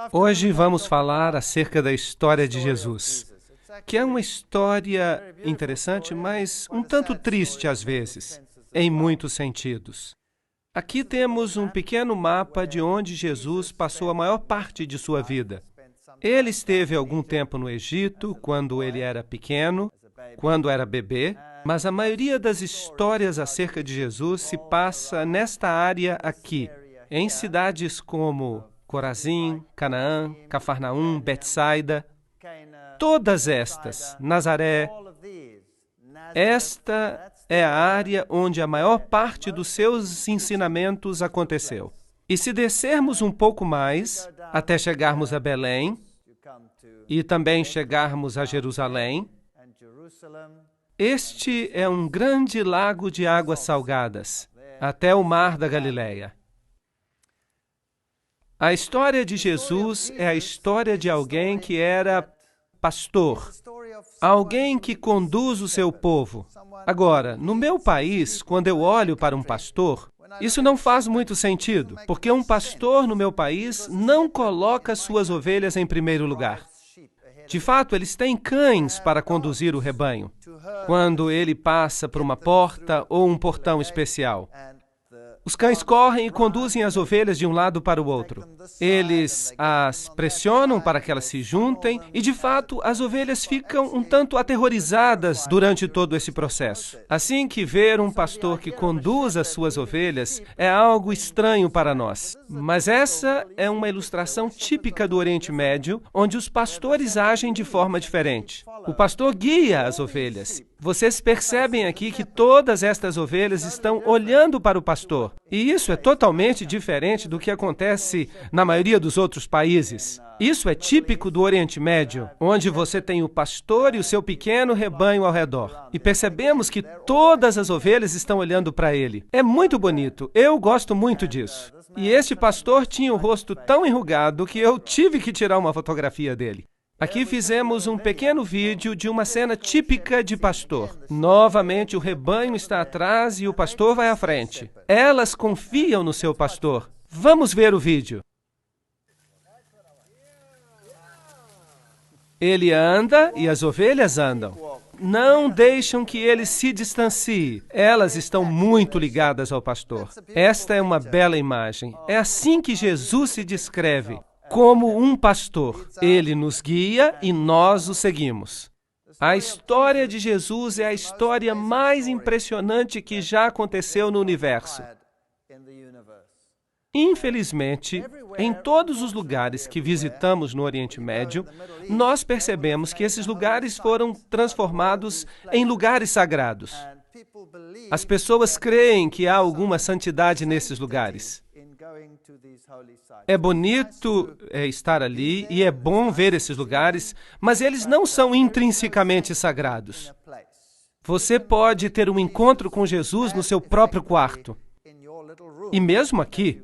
Hoje vamos falar acerca da história de Jesus, que é uma história interessante, mas um tanto triste às vezes, em muitos sentidos. Aqui temos um pequeno mapa de onde Jesus passou a maior parte de sua vida. Ele esteve algum tempo no Egito, quando ele era pequeno, quando era bebê, mas a maioria das histórias acerca de Jesus se passa nesta área aqui, em cidades como Corazim, Canaã, Cafarnaum, Betsaida, todas estas, Nazaré. Esta é a área onde a maior parte dos seus ensinamentos aconteceu. E se descermos um pouco mais, até chegarmos a Belém, e também chegarmos a Jerusalém, este é um grande lago de águas salgadas, até o mar da Galileia. A história de Jesus é a história de alguém que era pastor, alguém que conduz o seu povo. Agora, no meu país, quando eu olho para um pastor, isso não faz muito sentido, porque um pastor no meu país não coloca suas ovelhas em primeiro lugar. De fato, eles têm cães para conduzir o rebanho, quando ele passa por uma porta ou um portão especial. Os cães correm e conduzem as ovelhas de um lado para o outro. Eles as pressionam para que elas se juntem e, de fato, as ovelhas ficam um tanto aterrorizadas durante todo esse processo. Assim que ver um pastor que conduz as suas ovelhas é algo estranho para nós. Mas essa é uma ilustração típica do Oriente Médio, onde os pastores agem de forma diferente. O pastor guia as ovelhas. Vocês percebem aqui que todas estas ovelhas estão olhando para o pastor. E isso é totalmente diferente do que acontece na maioria dos outros países. Isso é típico do Oriente Médio, onde você tem o pastor e o seu pequeno rebanho ao redor. E percebemos que todas as ovelhas estão olhando para ele. É muito bonito. Eu gosto muito disso. E este pastor tinha o rosto tão enrugado que eu tive que tirar uma fotografia dele. Aqui fizemos um pequeno vídeo de uma cena típica de pastor. Novamente, o rebanho está atrás e o pastor vai à frente. Elas confiam no seu pastor. Vamos ver o vídeo. Ele anda e as ovelhas andam. Não deixam que ele se distancie. Elas estão muito ligadas ao pastor. Esta é uma bela imagem. É assim que Jesus se descreve. Como um pastor, ele nos guia e nós o seguimos. A história de Jesus é a história mais impressionante que já aconteceu no universo. Infelizmente, em todos os lugares que visitamos no Oriente Médio, nós percebemos que esses lugares foram transformados em lugares sagrados. As pessoas creem que há alguma santidade nesses lugares. É bonito estar ali e é bom ver esses lugares, mas eles não são intrinsecamente sagrados. Você pode ter um encontro com Jesus no seu próprio quarto. E mesmo aqui.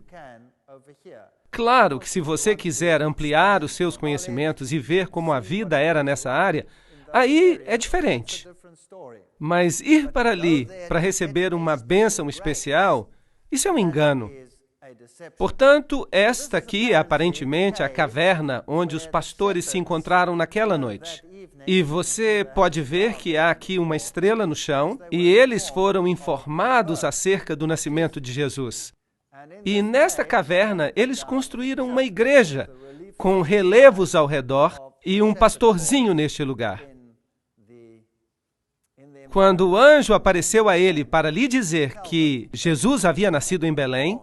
Claro que se você quiser ampliar os seus conhecimentos e ver como a vida era nessa área, aí é diferente. Mas ir para ali para receber uma bênção especial, isso é um engano. Portanto, esta aqui é aparentemente a caverna onde os pastores se encontraram naquela noite. E você pode ver que há aqui uma estrela no chão, e eles foram informados acerca do nascimento de Jesus. E nesta caverna, eles construíram uma igreja, com relevos ao redor e um pastorzinho neste lugar. Quando o anjo apareceu a ele para lhe dizer que Jesus havia nascido em Belém,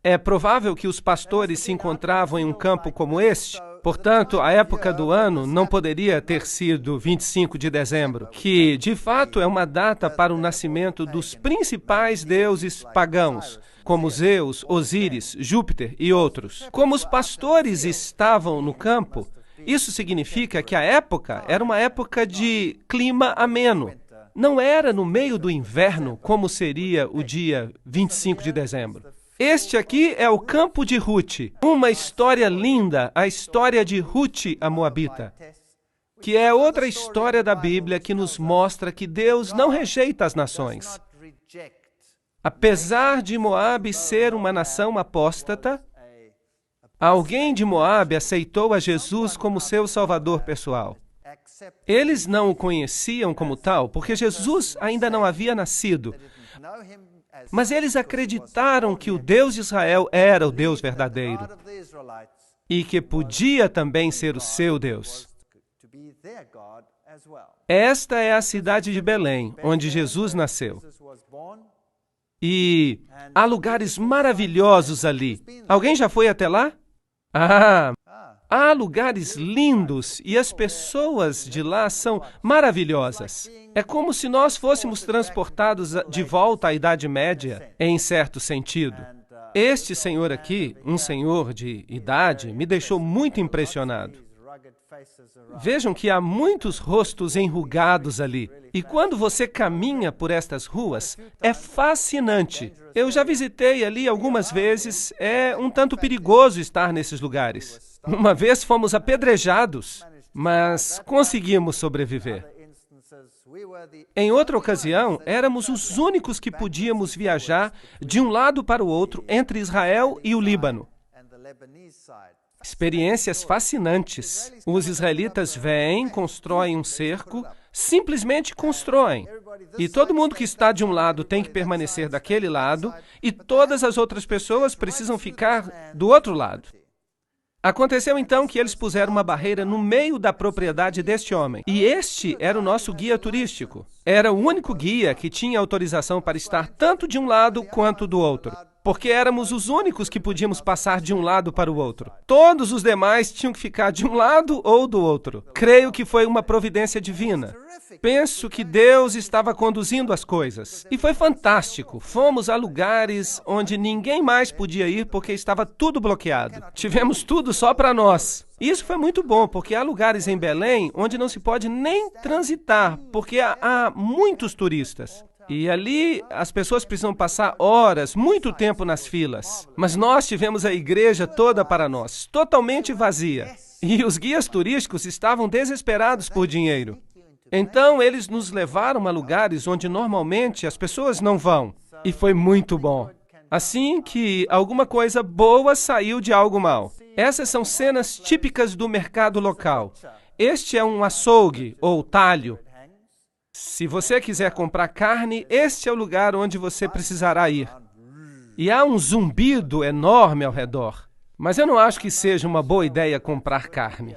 é provável que os pastores se encontravam em um campo como este. Portanto, a época do ano não poderia ter sido 25 de dezembro, que, de fato, é uma data para o nascimento dos principais deuses pagãos, como Zeus, Osíris, Júpiter e outros. Como os pastores estavam no campo, isso significa que a época era uma época de clima ameno. Não era no meio do inverno, como seria o dia 25 de dezembro. Este aqui é o campo de Ruth, uma história linda, a história de Ruth, a Moabita, que é outra história da Bíblia que nos mostra que Deus não rejeita as nações. Apesar de Moabe ser uma nação apóstata, Alguém de Moabe aceitou a Jesus como seu salvador pessoal. Eles não o conheciam como tal, porque Jesus ainda não havia nascido. Mas eles acreditaram que o Deus de Israel era o Deus verdadeiro e que podia também ser o seu Deus. Esta é a cidade de Belém, onde Jesus nasceu. E há lugares maravilhosos ali. Alguém já foi até lá? Há lugares lindos e as pessoas de lá são maravilhosas. É como se nós fôssemos transportados de volta à Idade Média, em certo sentido. Este senhor aqui, um senhor de idade, me deixou muito impressionado. Vejam que há muitos rostos enrugados ali. E quando você caminha por estas ruas, é fascinante. Eu já visitei ali algumas vezes, é um tanto perigoso estar nesses lugares. Uma vez fomos apedrejados, mas conseguimos sobreviver. Em outra ocasião, éramos os únicos que podíamos viajar de um lado para o outro entre Israel e o Líbano. Experiências fascinantes. Os israelitas vêm, constroem um cerco, simplesmente constroem. E todo mundo que está de um lado tem que permanecer daquele lado, e todas as outras pessoas precisam ficar do outro lado. Aconteceu então que eles puseram uma barreira no meio da propriedade deste homem. E este era o nosso guia turístico. Era o único guia que tinha autorização para estar tanto de um lado quanto do outro. Porque éramos os únicos que podíamos passar de um lado para o outro. Todos os demais tinham que ficar de um lado ou do outro. Creio que foi uma providência divina. Penso que Deus estava conduzindo as coisas. E foi fantástico. Fomos a lugares onde ninguém mais podia ir porque estava tudo bloqueado. Tivemos tudo só para nós. Isso foi muito bom, porque há lugares em Belém onde não se pode nem transitar, porque há muitos turistas. E ali as pessoas precisam passar horas, muito tempo nas filas. Mas nós tivemos a igreja toda para nós, totalmente vazia. E os guias turísticos estavam desesperados por dinheiro. Então eles nos levaram a lugares onde normalmente as pessoas não vão. E foi muito bom. Assim que alguma coisa boa saiu de algo mal. Essas são cenas típicas do mercado local. Este é um açougue ou talho. Se você quiser comprar carne, este é o lugar onde você precisará ir. E há um zumbido enorme ao redor. Mas eu não acho que seja uma boa ideia comprar carne.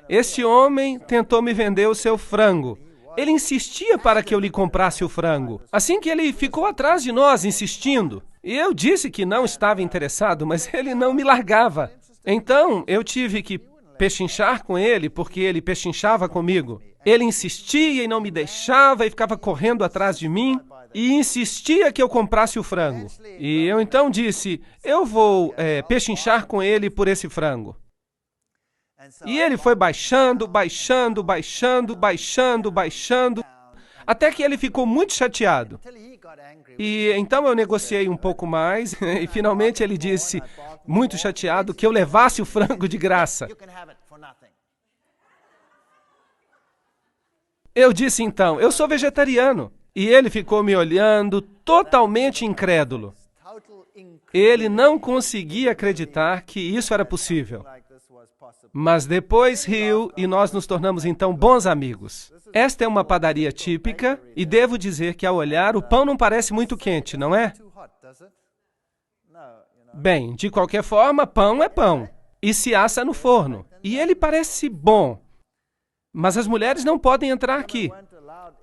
Este homem tentou me vender o seu frango. Ele insistia para que eu lhe comprasse o frango. Assim que ele ficou atrás de nós, insistindo. E eu disse que não estava interessado, mas ele não me largava. Então, eu tive que pechinchar com ele, porque ele pechinchava comigo. Ele insistia e não me deixava e ficava correndo atrás de mim e insistia que eu comprasse o frango. E eu então disse, eu vou pechinchar com ele por esse frango. E ele foi baixando, até que ele ficou muito chateado. E então eu negociei um pouco mais e finalmente ele disse, muito chateado, que eu levasse o frango de graça. Eu disse então, eu sou vegetariano. E ele ficou me olhando totalmente incrédulo. Ele não conseguia acreditar que isso era possível. Mas depois riu e nós nos tornamos então bons amigos. Esta é uma padaria típica e devo dizer que ao olhar o pão não parece muito quente, não é? Bem, de qualquer forma, pão é pão e se assa no forno. E ele parece bom. Mas as mulheres não podem entrar aqui,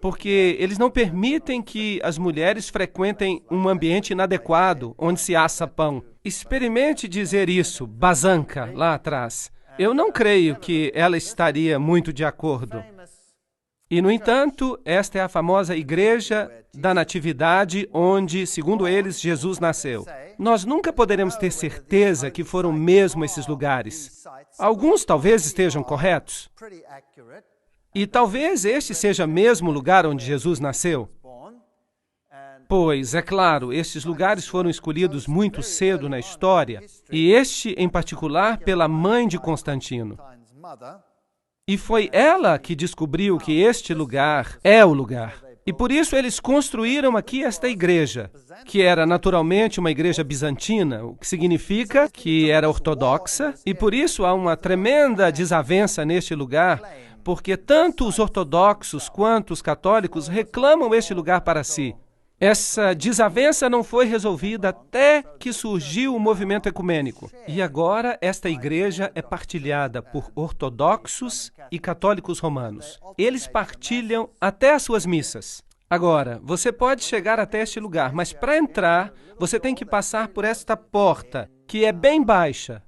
porque eles não permitem que as mulheres frequentem um ambiente inadequado onde se assa pão. Experimente dizer isso, Bazanca, lá atrás. Eu não creio que ela estaria muito de acordo. E, no entanto, esta é a famosa Igreja da Natividade, onde, segundo eles, Jesus nasceu. Nós nunca poderemos ter certeza que foram mesmo esses lugares. Alguns talvez estejam corretos. E talvez este seja mesmo o lugar onde Jesus nasceu. Pois, é claro, estes lugares foram escolhidos muito cedo na história, e este, em particular, pela mãe de Constantino. E foi ela que descobriu que este lugar é o lugar. E por isso eles construíram aqui esta igreja, que era naturalmente uma igreja bizantina, o que significa que era ortodoxa, e por isso há uma tremenda desavença neste lugar, porque tanto os ortodoxos quanto os católicos reclamam este lugar para si. Essa desavença não foi resolvida até que surgiu o movimento ecumênico. E agora esta igreja é partilhada por ortodoxos e católicos romanos. Eles partilham até as suas missas. Agora, você pode chegar até este lugar, mas para entrar, você tem que passar por esta porta, que é bem baixa.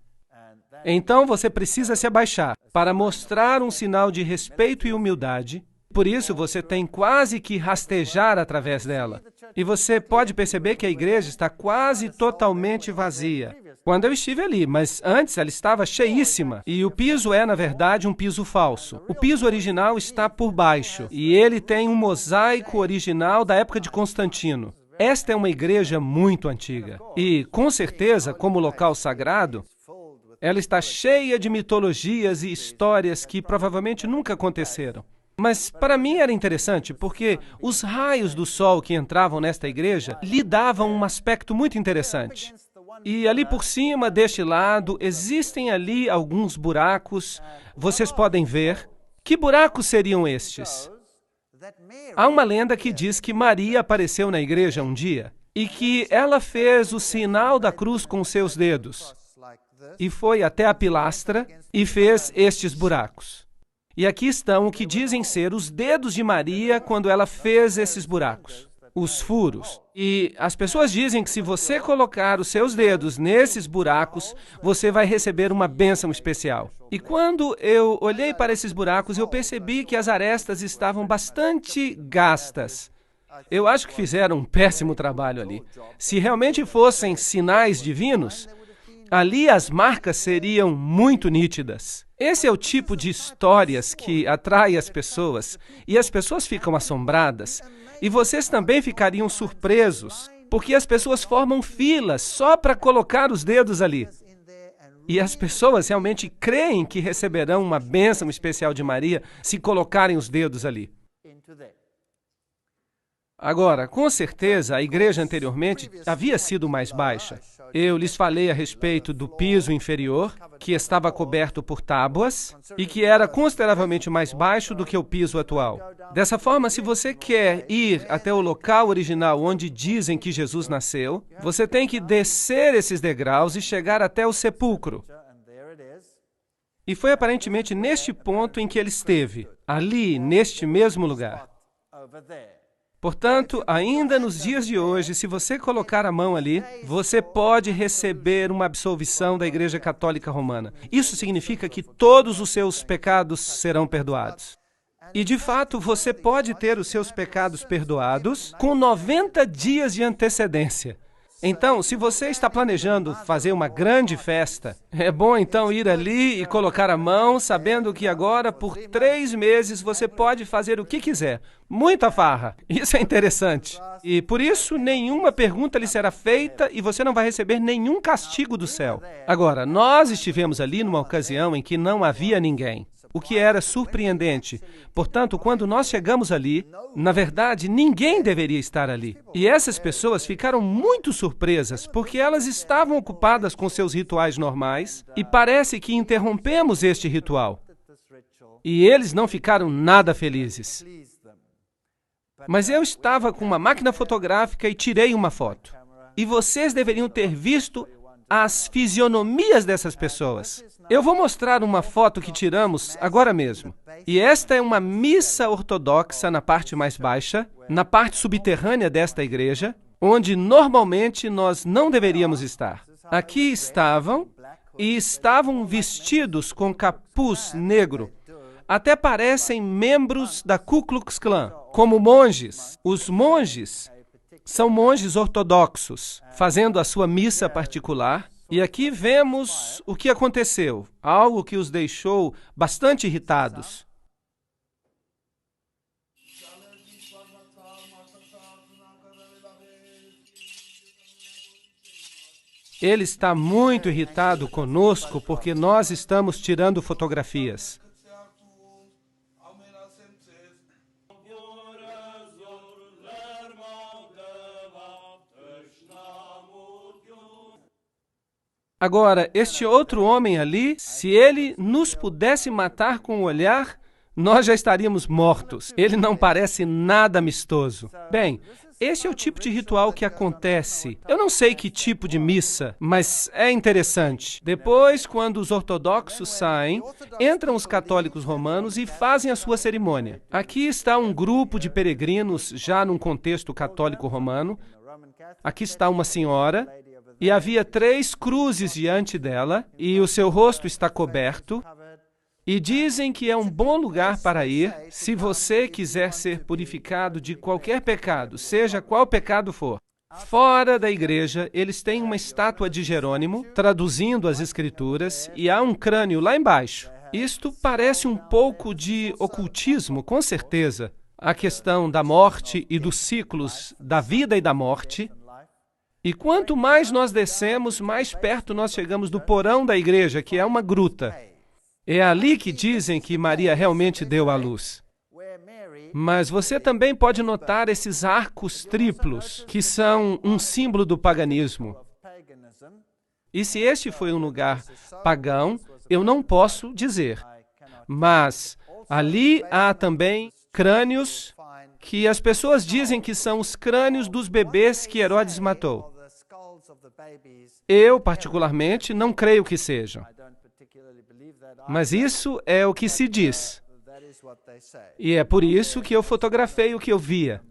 Então você precisa se abaixar para mostrar um sinal de respeito e humildade. Por isso, você tem quase que rastejar através dela. E você pode perceber que a igreja está quase totalmente vazia. Quando eu estive ali, mas antes ela estava cheíssima. E o piso é, na verdade, um piso falso. O piso original está por baixo. E ele tem um mosaico original da época de Constantino. Esta é uma igreja muito antiga. E, com certeza, como local sagrado, ela está cheia de mitologias e histórias que provavelmente nunca aconteceram. Mas para mim era interessante, porque os raios do sol que entravam nesta igreja lhe davam um aspecto muito interessante. E ali por cima, deste lado, existem ali alguns buracos. Vocês podem ver. Que buracos seriam estes? Há uma lenda que diz que Maria apareceu na igreja um dia e que ela fez o sinal da cruz com seus dedos e foi até a pilastra e fez estes buracos. E aqui estão o que dizem ser os dedos de Maria quando ela fez esses buracos, os furos. E as pessoas dizem que se você colocar os seus dedos nesses buracos, você vai receber uma bênção especial. E quando eu olhei para esses buracos, eu percebi que as arestas estavam bastante gastas. Eu acho que fizeram um péssimo trabalho ali. Se realmente fossem sinais divinos, ali as marcas seriam muito nítidas. Esse é o tipo de histórias que atrai as pessoas, e as pessoas ficam assombradas, e vocês também ficariam surpresos, porque as pessoas formam filas só para colocar os dedos ali. E as pessoas realmente creem que receberão uma bênção especial de Maria se colocarem os dedos ali. Agora, com certeza, a igreja anteriormente havia sido mais baixa. Eu lhes falei a respeito do piso inferior, que estava coberto por tábuas e que era consideravelmente mais baixo do que o piso atual. Dessa forma, se você quer ir até o local original onde dizem que Jesus nasceu, você tem que descer esses degraus e chegar até o sepulcro. E foi aparentemente neste ponto em que ele esteve, ali, neste mesmo lugar. Portanto, ainda nos dias de hoje, se você colocar a mão ali, você pode receber uma absolvição da Igreja Católica Romana. Isso significa que todos os seus pecados serão perdoados. E, de fato, você pode ter os seus pecados perdoados com 90 dias de antecedência. Então, se você está planejando fazer uma grande festa, é bom então ir ali e colocar a mão, sabendo que agora, por 3 meses, você pode fazer o que quiser. Muita farra. Isso é interessante. E por isso, nenhuma pergunta lhe será feita e você não vai receber nenhum castigo do céu. Agora, nós estivemos ali numa ocasião em que não havia ninguém, o que era surpreendente. Portanto, quando nós chegamos ali, na verdade, ninguém deveria estar ali. E essas pessoas ficaram muito surpresas, porque elas estavam ocupadas com seus rituais normais, e parece que interrompemos este ritual. E eles não ficaram nada felizes. Mas eu estava com uma máquina fotográfica e tirei uma foto. E vocês deveriam ter visto as fisionomias dessas pessoas. Eu vou mostrar uma foto que tiramos agora mesmo. E esta é uma missa ortodoxa na parte mais baixa, na parte subterrânea desta igreja, onde normalmente nós não deveríamos estar. Aqui estavam, e estavam vestidos com capuz negro. Até parecem membros da Ku Klux Klan, como monges. Os monges são monges ortodoxos, fazendo a sua missa particular. E aqui vemos o que aconteceu, algo que os deixou bastante irritados. Ele está muito irritado conosco porque nós estamos tirando fotografias. Agora, este outro homem ali, se ele nos pudesse matar com o olhar, nós já estaríamos mortos. Ele não parece nada amistoso. Bem, este é o tipo de ritual que acontece. Eu não sei que tipo de missa, mas é interessante. Depois, quando os ortodoxos saem, entram os católicos romanos e fazem a sua cerimônia. Aqui está um grupo de peregrinos, já num contexto católico romano. Aqui está uma senhora, e havia 3 cruzes diante dela, e o seu rosto está coberto. E dizem que é um bom lugar para ir se você quiser ser purificado de qualquer pecado, seja qual pecado for. Fora da igreja, eles têm uma estátua de Jerônimo, traduzindo as escrituras, e há um crânio lá embaixo. Isto parece um pouco de ocultismo, com certeza. A questão da morte e dos ciclos da vida e da morte. E quanto mais nós descemos, mais perto nós chegamos do porão da igreja, que é uma gruta. É ali que dizem que Maria realmente deu à luz. Mas você também pode notar esses arcos triplos, que são um símbolo do paganismo. E se este foi um lugar pagão, eu não posso dizer. Mas ali há também crânios que as pessoas dizem que são os crânios dos bebês que Herodes matou. Eu, particularmente, não creio que sejam. Mas isso é o que se diz. E é por isso que eu fotografei o que eu via.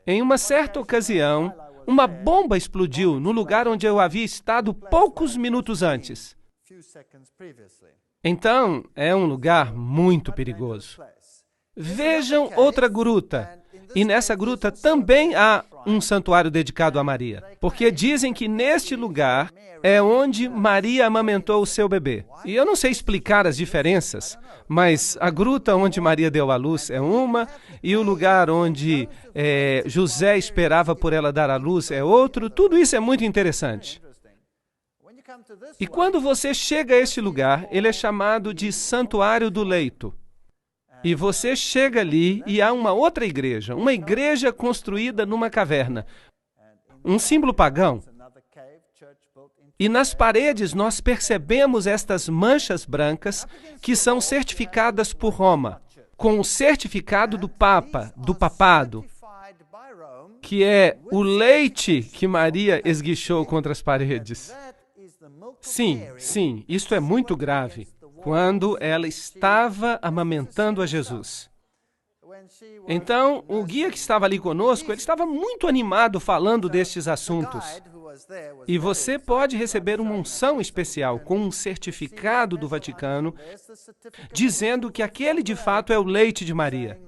Em uma certa ocasião, uma bomba explodiu no lugar onde eu havia estado poucos minutos antes. Então, é um lugar muito perigoso. Vejam outra gruta. E nessa gruta também há um santuário dedicado a Maria. Porque dizem que neste lugar é onde Maria amamentou o seu bebê. E eu não sei explicar as diferenças, mas a gruta onde Maria deu à luz é uma, e o lugar onde José esperava por ela dar à luz é outro. Tudo isso é muito interessante. E quando você chega a este lugar, ele é chamado de Santuário do Leito. E você chega ali e há uma outra igreja, uma igreja construída numa caverna. Um símbolo pagão. E nas paredes nós percebemos estas manchas brancas que são certificadas por Roma, com o certificado do Papa, do papado, que é o leite que Maria esguichou contra as paredes. Sim, isto é muito grave. Quando ela estava amamentando a Jesus. Então, o guia que estava ali conosco, ele estava muito animado falando destes assuntos. E você pode receber uma unção especial com um certificado do Vaticano, dizendo que aquele de fato é o leite de Maria.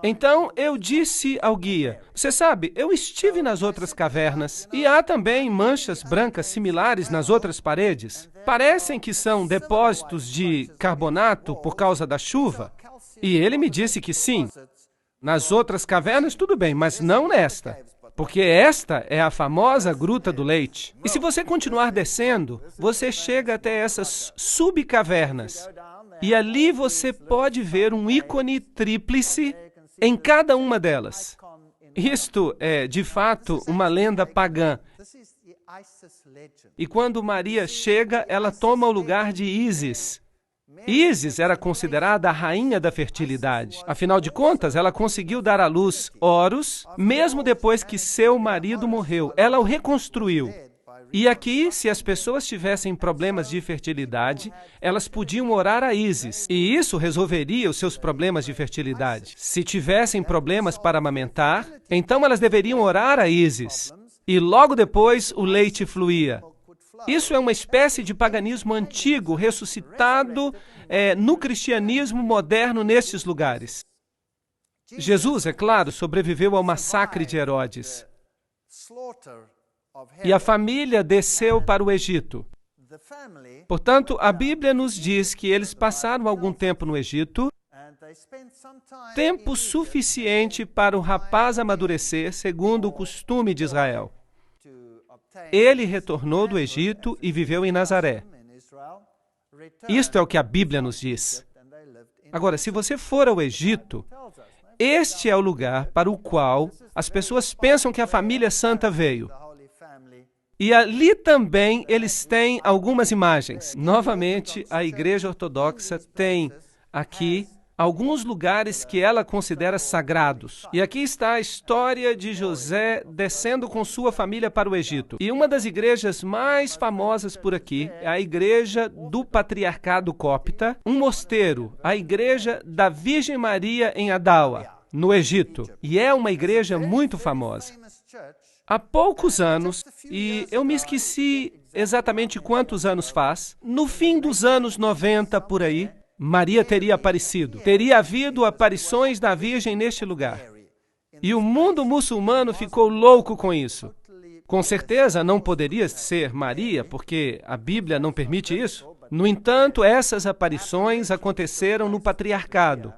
Então, eu disse ao guia, você sabe, eu estive nas outras cavernas e há também manchas brancas similares nas outras paredes. Parecem que são depósitos de carbonato por causa da chuva. E ele me disse que sim. Nas outras cavernas, tudo bem, mas não nesta. Porque esta é a famosa Gruta do Leite. E se você continuar descendo, você chega até essas subcavernas. E ali você pode ver um ícone tríplice em cada uma delas. Isto é, de fato, uma lenda pagã. E quando Maria chega, ela toma o lugar de Ísis. Ísis era considerada a rainha da fertilidade. Afinal de contas, ela conseguiu dar à luz Horus, mesmo depois que seu marido morreu. Ela o reconstruiu. E aqui, se as pessoas tivessem problemas de fertilidade, elas podiam orar a Ísis, e isso resolveria os seus problemas de fertilidade. Se tivessem problemas para amamentar, então elas deveriam orar a Ísis, e logo depois o leite fluía. Isso é uma espécie de paganismo antigo, ressuscitado no cristianismo moderno nestes lugares. Jesus, é claro, sobreviveu ao massacre de Herodes. E a família desceu para o Egito. Portanto, a Bíblia nos diz que eles passaram algum tempo no Egito, tempo suficiente para o rapaz amadurecer, segundo o costume de Israel. Ele retornou do Egito e viveu em Nazaré. Isto é o que a Bíblia nos diz. Agora, se você for ao Egito, este é o lugar para o qual as pessoas pensam que a família santa veio. E ali também eles têm algumas imagens. Novamente, a Igreja Ortodoxa tem aqui alguns lugares que ela considera sagrados. E aqui está a história de José descendo com sua família para o Egito. E uma das igrejas mais famosas por aqui é a Igreja do Patriarcado Cópita, um mosteiro, a Igreja da Virgem Maria em Adawa, no Egito. E é uma igreja muito famosa. Há poucos anos, e eu me esqueci exatamente quantos anos faz, no fim dos anos 90 por aí, Maria teria aparecido. Teria havido aparições da Virgem neste lugar. E o mundo muçulmano ficou louco com isso. Com certeza não poderia ser Maria, porque a Bíblia não permite isso. No entanto, essas aparições aconteceram no patriarcado.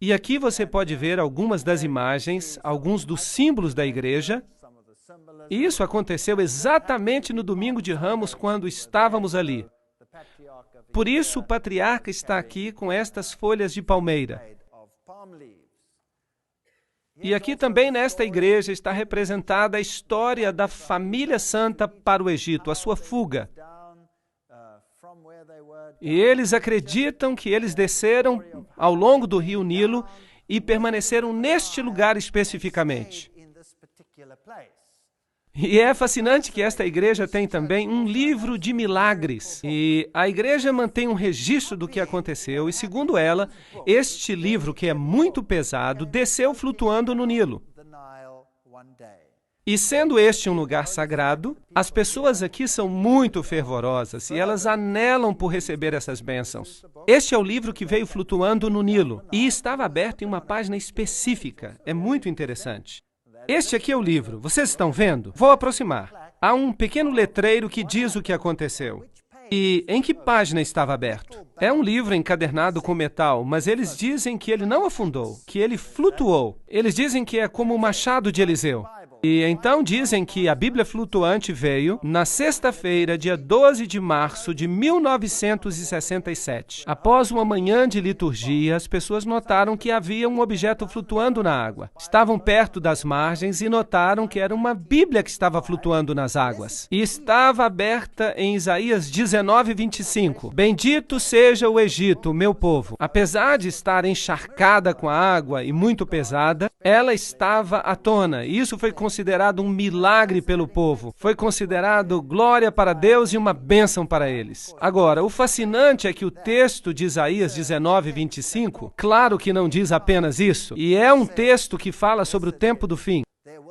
E aqui você pode ver algumas das imagens, alguns dos símbolos da igreja. E isso aconteceu exatamente no domingo de Ramos, quando estávamos ali. Por isso, o patriarca está aqui com estas folhas de palmeira. E aqui também nesta igreja está representada a história da família santa para o Egito, a sua fuga. E eles acreditam que eles desceram ao longo do rio Nilo e permaneceram neste lugar especificamente. E é fascinante que esta igreja tem também um livro de milagres. E a igreja mantém um registro do que aconteceu. E segundo ela, este livro, que é muito pesado, desceu flutuando no Nilo. E sendo este um lugar sagrado, as pessoas aqui são muito fervorosas e elas anelam por receber essas bênçãos. Este é o livro que veio flutuando no Nilo e estava aberto em uma página específica. É muito interessante. Este aqui é o livro. Vocês estão vendo? Vou aproximar. Há um pequeno letreiro que diz o que aconteceu. E em que página estava aberto? É um livro encadernado com metal, mas eles dizem que ele não afundou, que ele flutuou. Eles dizem que é como o machado de Eliseu. E então dizem que a Bíblia flutuante veio na sexta-feira, dia 12 de março de 1967. Após uma manhã de liturgia, as pessoas notaram que havia um objeto flutuando na água. Estavam perto das margens e notaram que era uma Bíblia que estava flutuando nas águas. E estava aberta em Isaías 19:25. Bendito seja o Egito, meu povo. Apesar de estar encharcada com a água e muito pesada, ela estava à tona. E isso foi considerado um milagre pelo povo. Foi considerado glória para Deus e uma bênção para eles. Agora, o fascinante é que o texto de Isaías 19:25, claro que não diz apenas isso, e é um texto que fala sobre o tempo do fim.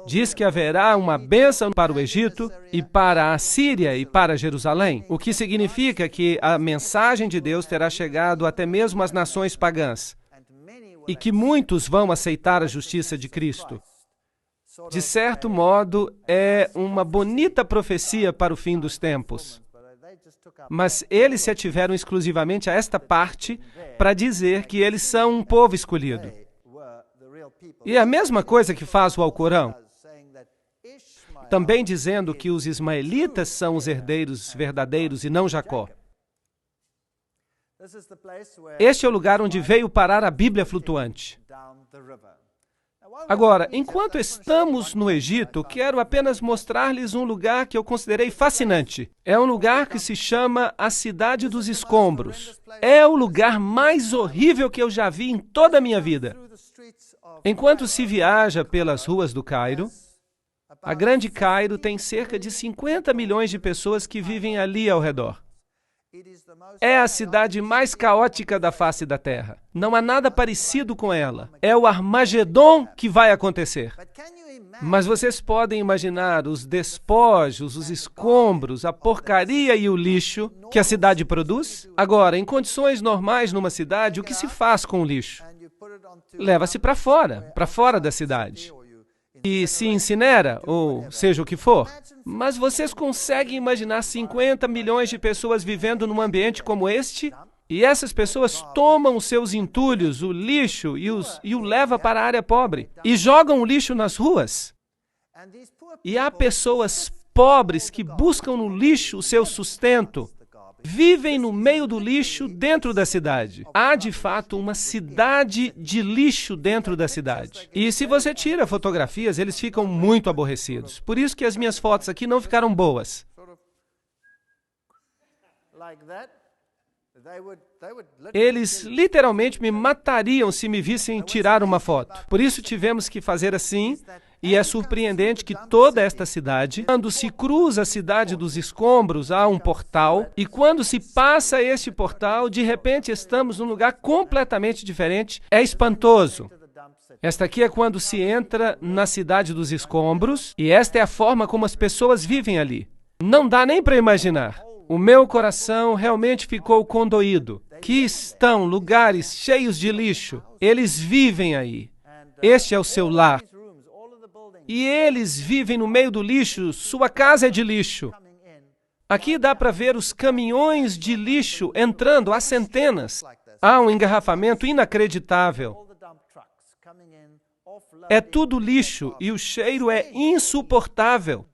Diz que haverá uma bênção para o Egito e para a Síria e para Jerusalém, o que significa que a mensagem de Deus terá chegado até mesmo às nações pagãs e que muitos vão aceitar a justiça de Cristo. De certo modo, é uma bonita profecia para o fim dos tempos. Mas eles se ativeram exclusivamente a esta parte para dizer que eles são um povo escolhido. E é a mesma coisa que faz o Alcorão, também dizendo que os ismaelitas são os herdeiros verdadeiros e não Jacó. Este é o lugar onde veio parar a Bíblia flutuante. Agora, enquanto estamos no Egito, quero apenas mostrar-lhes um lugar que eu considerei fascinante. É um lugar que se chama a Cidade dos Escombros. É o lugar mais horrível que eu já vi em toda a minha vida. Enquanto se viaja pelas ruas do Cairo, a Grande Cairo tem cerca de 50 milhões de pessoas que vivem ali ao redor. É a cidade mais caótica da face da Terra. Não há nada parecido com ela. É o Armagedon que vai acontecer. Mas vocês podem imaginar os despojos, os escombros, a porcaria e o lixo que a cidade produz? Agora, em condições normais numa cidade, o que se faz com o lixo? Leva-se para fora da cidade. E se incinera, ou seja o que for. Mas vocês conseguem imaginar 50 milhões de pessoas vivendo num ambiente como este? E essas pessoas tomam os seus entulhos, o lixo, e o levam para a área pobre. E jogam o lixo nas ruas. E há pessoas pobres que buscam no lixo o seu sustento. vivem no meio do lixo dentro da cidade. Há, de fato, uma cidade de lixo dentro da cidade. E se você tira fotografias, eles ficam muito aborrecidos. Por isso que as minhas fotos aqui não ficaram boas. Eles literalmente me matariam se me vissem tirar uma foto. Por isso tivemos que fazer assim, e é surpreendente que toda esta cidade, quando se cruza a cidade dos escombros, há um portal, e quando se passa este portal, de repente estamos num lugar completamente diferente. É espantoso. Esta aqui é quando se entra na cidade dos escombros, e esta é a forma como as pessoas vivem ali. Não dá nem para imaginar. O meu coração realmente ficou condoído. Que estão lugares cheios de lixo. Eles vivem aí. Este é o seu lar. E eles vivem no meio do lixo. Sua casa é de lixo. Aqui dá para ver os caminhões de lixo entrando, há centenas. Há um engarrafamento inacreditável. É tudo lixo e o cheiro é insuportável.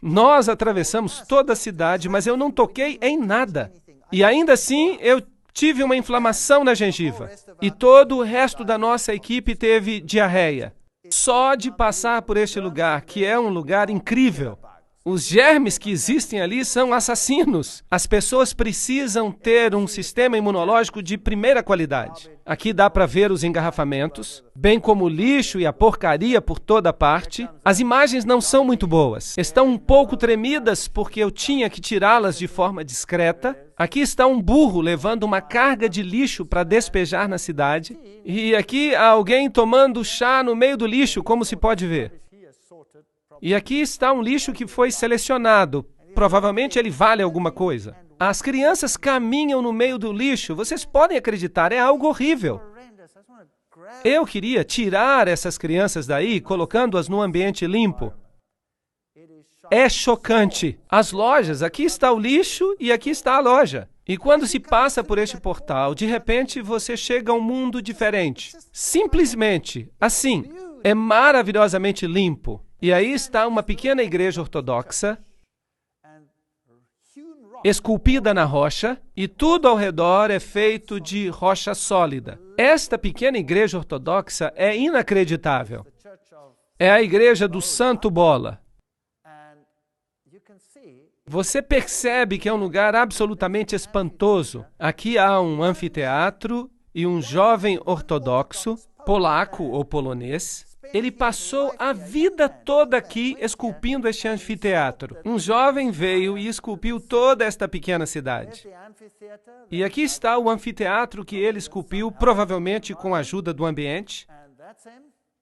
Nós atravessamos toda a cidade, mas eu não toquei em nada. E ainda assim, eu tive uma inflamação na gengiva. E todo o resto da nossa equipe teve diarreia. Só de passar por este lugar, que é um lugar incrível. Os germes que existem ali são assassinos. As pessoas precisam ter um sistema imunológico de primeira qualidade. Aqui dá para ver os engarrafamentos, bem como o lixo e a porcaria por toda parte. As imagens não são muito boas. Estão um pouco tremidas porque eu tinha que tirá-las de forma discreta. Aqui está um burro levando uma carga de lixo para despejar na cidade. E aqui há alguém tomando chá no meio do lixo, como se pode ver. E aqui está um lixo que foi selecionado. Provavelmente ele vale alguma coisa. As crianças caminham no meio do lixo. Vocês podem acreditar, é algo horrível. Eu queria tirar essas crianças daí, colocando-as num ambiente limpo. É chocante. As lojas, aqui está o lixo e aqui está a loja. E quando se passa por este portal, de repente você chega a um mundo diferente. Simplesmente, assim, é maravilhosamente limpo. E aí está uma pequena igreja ortodoxa, esculpida na rocha, e tudo ao redor é feito de rocha sólida. Esta pequena igreja ortodoxa é inacreditável. É a igreja do Santo Bola. Você percebe que é um lugar absolutamente espantoso. Aqui há um anfiteatro e um jovem ortodoxo, polaco ou polonês. Ele passou a vida toda aqui esculpindo este anfiteatro. Um jovem veio e esculpiu toda esta pequena cidade. E aqui está o anfiteatro que ele esculpiu, provavelmente com a ajuda do ambiente.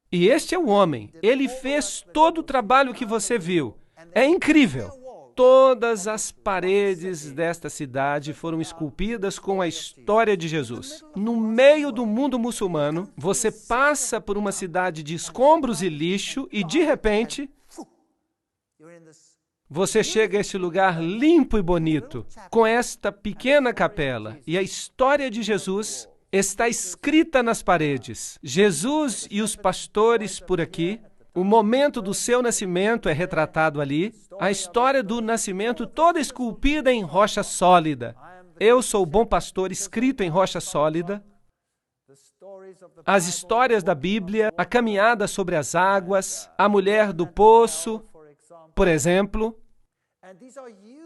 E este é o homem. Ele fez todo o trabalho que você viu. É incrível. Todas as paredes desta cidade foram esculpidas com a história de Jesus. No meio do mundo muçulmano, você passa por uma cidade de escombros e lixo e, de repente, você chega a este lugar limpo e bonito, com esta pequena capela. E a história de Jesus está escrita nas paredes. Jesus e os pastores por aqui. O momento do seu nascimento é retratado ali. A história do nascimento toda esculpida em rocha sólida. Eu sou o bom pastor escrito em rocha sólida. As histórias da Bíblia, a caminhada sobre as águas, a mulher do poço, por exemplo.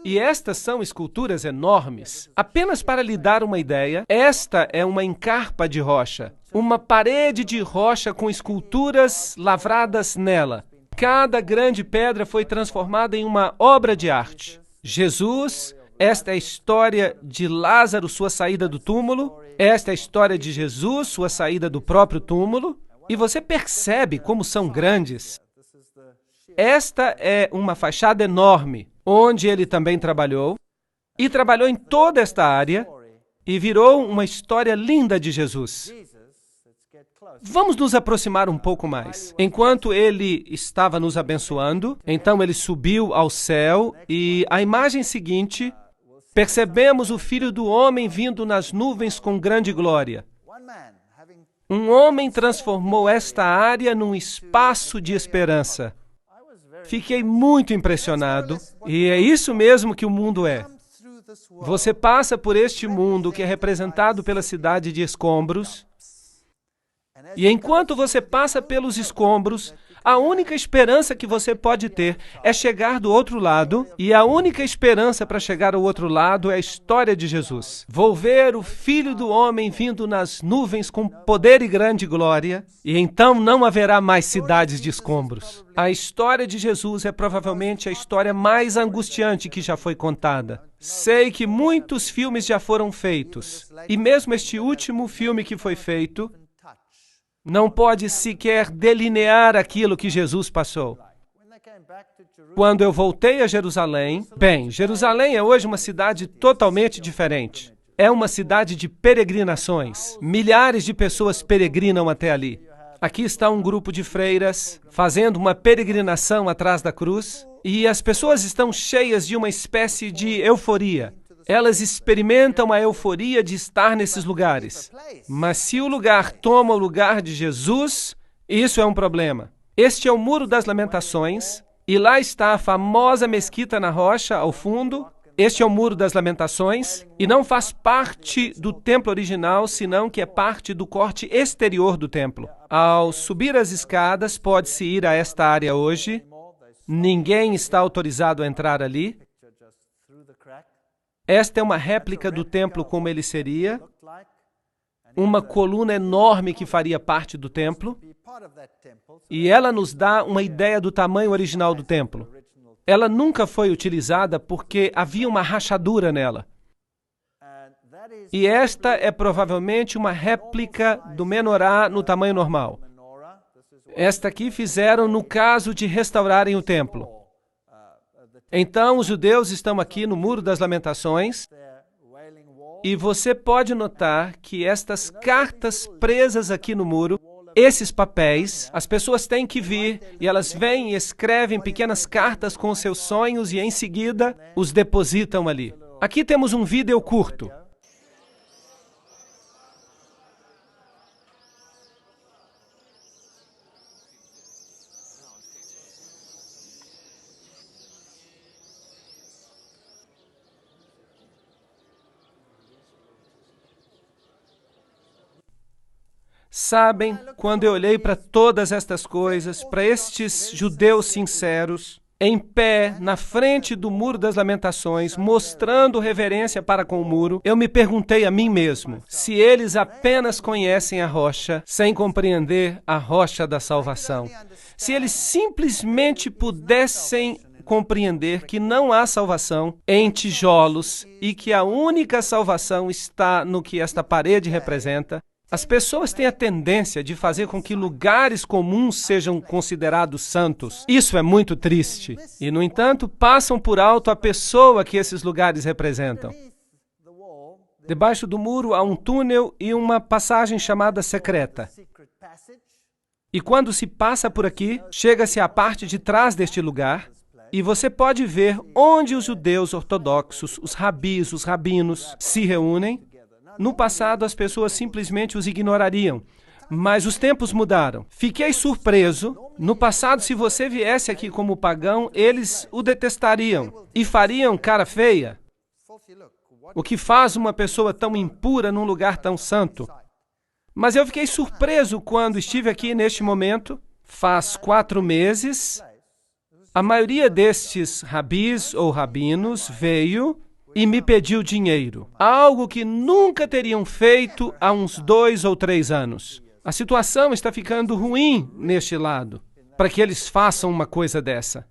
E estas são esculturas enormes. Apenas para lhe dar uma ideia, esta é uma encarpa de rocha. Uma parede de rocha com esculturas lavradas nela. Cada grande pedra foi transformada em uma obra de arte. Jesus, esta é a história de Lázaro, sua saída do túmulo. Esta é a história de Jesus, sua saída do próprio túmulo. E você percebe como são grandes. Esta é uma fachada enorme, onde ele também trabalhou. E trabalhou em toda esta área. E virou uma história linda de Jesus. Vamos nos aproximar um pouco mais. Enquanto ele estava nos abençoando, então ele subiu ao céu e a imagem seguinte, percebemos o Filho do Homem vindo nas nuvens com grande glória. Um homem transformou esta área num espaço de esperança. Fiquei muito impressionado e é isso mesmo que o mundo é. Você passa por este mundo que é representado pela cidade de escombros, e enquanto você passa pelos escombros, a única esperança que você pode ter é chegar do outro lado, e a única esperança para chegar ao outro lado é a história de Jesus. Vou ver o Filho do Homem vindo nas nuvens com poder e grande glória, e então não haverá mais cidades de escombros. A história de Jesus é provavelmente a história mais angustiante que já foi contada. Sei que muitos filmes já foram feitos, e mesmo este último filme que foi feito não pode sequer delinear aquilo que Jesus passou. Quando eu voltei a Jerusalém, Jerusalém é hoje uma cidade totalmente diferente. É uma cidade de peregrinações. Milhares de pessoas peregrinam até ali. Aqui está um grupo de freiras fazendo uma peregrinação atrás da cruz, e as pessoas estão cheias de uma espécie de euforia. Elas experimentam a euforia de estar nesses lugares. Mas se o lugar toma o lugar de Jesus, isso é um problema. Este é o Muro das Lamentações, e lá está a famosa mesquita na rocha, ao fundo. Este é o Muro das Lamentações, e não faz parte do templo original, senão que é parte do corte exterior do templo. Ao subir as escadas, pode-se ir a esta área hoje. Ninguém está autorizado a entrar ali. Esta é uma réplica do templo como ele seria, uma coluna enorme que faria parte do templo, e ela nos dá uma ideia do tamanho original do templo. Ela nunca foi utilizada porque havia uma rachadura nela. E esta é provavelmente uma réplica do menorá no tamanho normal. Esta aqui fizeram no caso de restaurarem o templo. Então, os judeus estão aqui no Muro das Lamentações, e você pode notar que estas cartas presas aqui no muro, esses papéis, as pessoas têm que vir, e elas vêm e escrevem pequenas cartas com os seus sonhos, e em seguida os depositam ali. Aqui temos um vídeo curto. Sabem, quando eu olhei para todas estas coisas, para estes judeus sinceros, em pé, na frente do Muro das Lamentações, mostrando reverência para com o muro, eu me perguntei a mim mesmo, se eles apenas conhecem a rocha, sem compreender a rocha da salvação, se eles simplesmente pudessem compreender que não há salvação em tijolos e que a única salvação está no que esta parede representa. As pessoas têm a tendência de fazer com que lugares comuns sejam considerados santos. Isso é muito triste. E, no entanto, passam por alto a pessoa que esses lugares representam. Debaixo do muro há um túnel e uma passagem chamada secreta. E quando se passa por aqui, chega-se à parte de trás deste lugar, e você pode ver onde os judeus ortodoxos, os rabis, os rabinos, se reúnem. No passado, as pessoas simplesmente os ignorariam, mas os tempos mudaram. Fiquei surpreso. No passado, se você viesse aqui como pagão, eles o detestariam e fariam cara feia. O que faz uma pessoa tão impura num lugar tão santo? Mas eu fiquei surpreso quando estive aqui neste momento, faz 4 meses. A maioria destes rabis ou rabinos veio e me pediu dinheiro, algo que nunca teriam feito há uns 2 ou 3 anos. A situação está ficando ruim neste lado, para que eles façam uma coisa dessa.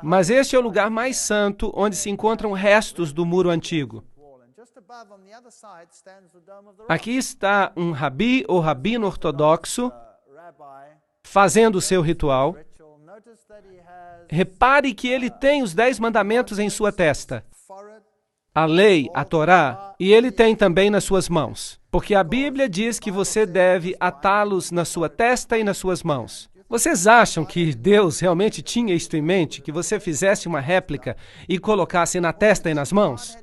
Mas este é o lugar mais santo, onde se encontram restos do muro antigo. Aqui está um rabi ou rabino ortodoxo fazendo o seu ritual. Repare que ele tem os 10 mandamentos em sua testa. A lei, a Torá, e ele tem também nas suas mãos. Porque a Bíblia diz que você deve atá-los na sua testa e nas suas mãos. Vocês acham que Deus realmente tinha isto em mente, que você fizesse uma réplica e colocasse na testa e nas mãos?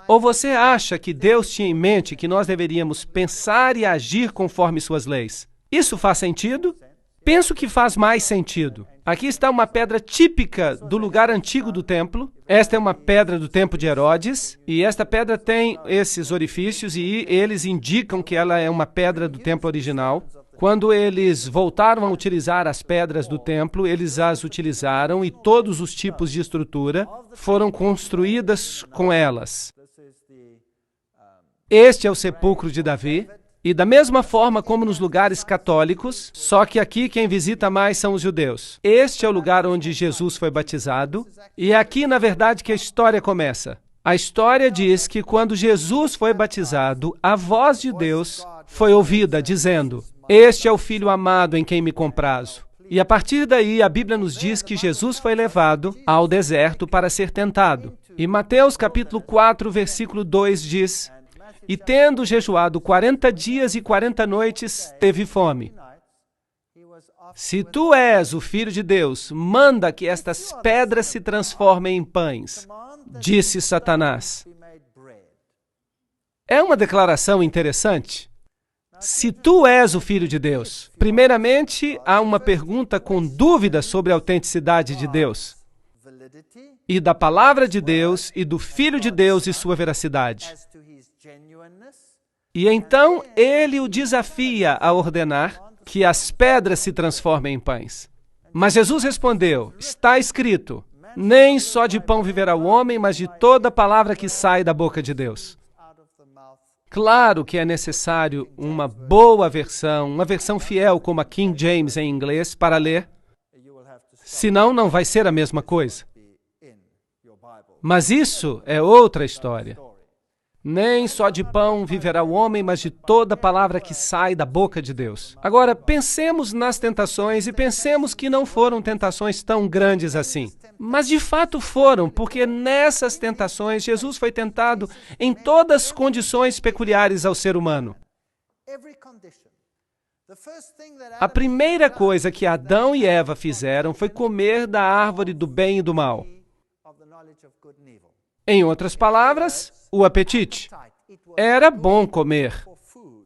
Ou você acha que Deus tinha em mente que nós deveríamos pensar e agir conforme suas leis? Isso faz sentido? Penso que faz mais sentido. Aqui está uma pedra típica do lugar antigo do templo. Esta é uma pedra do tempo de Herodes, e esta pedra tem esses orifícios, e eles indicam que ela é uma pedra do templo original. Quando eles voltaram a utilizar as pedras do templo, eles as utilizaram, e todos os tipos de estrutura foram construídas com elas. Este é o sepulcro de Davi. E da mesma forma como nos lugares católicos, só que aqui quem visita mais são os judeus. Este é o lugar onde Jesus foi batizado, e é aqui, na verdade, que a história começa. A história diz que quando Jesus foi batizado, a voz de Deus foi ouvida, dizendo: "Este é o Filho amado em quem me comprazo." E a partir daí, a Bíblia nos diz que Jesus foi levado ao deserto para ser tentado. E Mateus capítulo 4, versículo 2 diz: "E tendo jejuado 40 dias e 40 noites, teve fome. Se tu és o Filho de Deus, manda que estas pedras se transformem em pães", disse Satanás. É uma declaração interessante. Se tu és o Filho de Deus, primeiramente há uma pergunta com dúvida sobre a autenticidade de Deus, e da palavra de Deus, e do Filho de Deus e sua veracidade. E então ele o desafia a ordenar que as pedras se transformem em pães. Mas Jesus respondeu: "Está escrito, nem só de pão viverá o homem, mas de toda palavra que sai da boca de Deus." Claro que é necessário uma boa versão, uma versão fiel como a King James em inglês para ler, senão não vai ser a mesma coisa. Mas isso é outra história. Nem só de pão viverá o homem, mas de toda palavra que sai da boca de Deus. Agora, pensemos nas tentações e pensemos que não foram tentações tão grandes assim. Mas de fato foram, porque nessas tentações Jesus foi tentado em todas as condições peculiares ao ser humano. A primeira coisa que Adão e Eva fizeram foi comer da árvore do bem e do mal. Em outras palavras, o apetite. Era bom comer,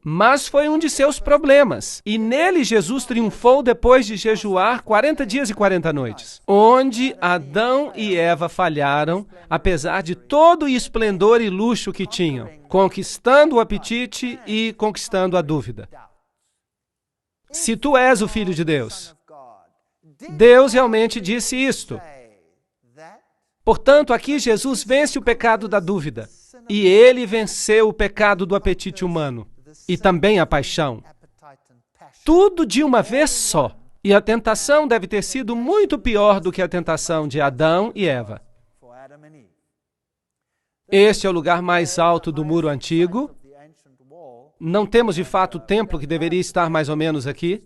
mas foi um de seus problemas. E nele Jesus triunfou depois de jejuar 40 dias e 40 noites, onde Adão e Eva falharam, apesar de todo o esplendor e luxo que tinham, conquistando o apetite e conquistando a dúvida. Se tu és o Filho de Deus, Deus realmente disse isto. Portanto, aqui Jesus vence o pecado da dúvida, e ele venceu o pecado do apetite humano, e também a paixão. Tudo de uma vez só. E a tentação deve ter sido muito pior do que a tentação de Adão e Eva. Este é o lugar mais alto do muro antigo. Não temos, de fato, o templo, que deveria estar mais ou menos aqui.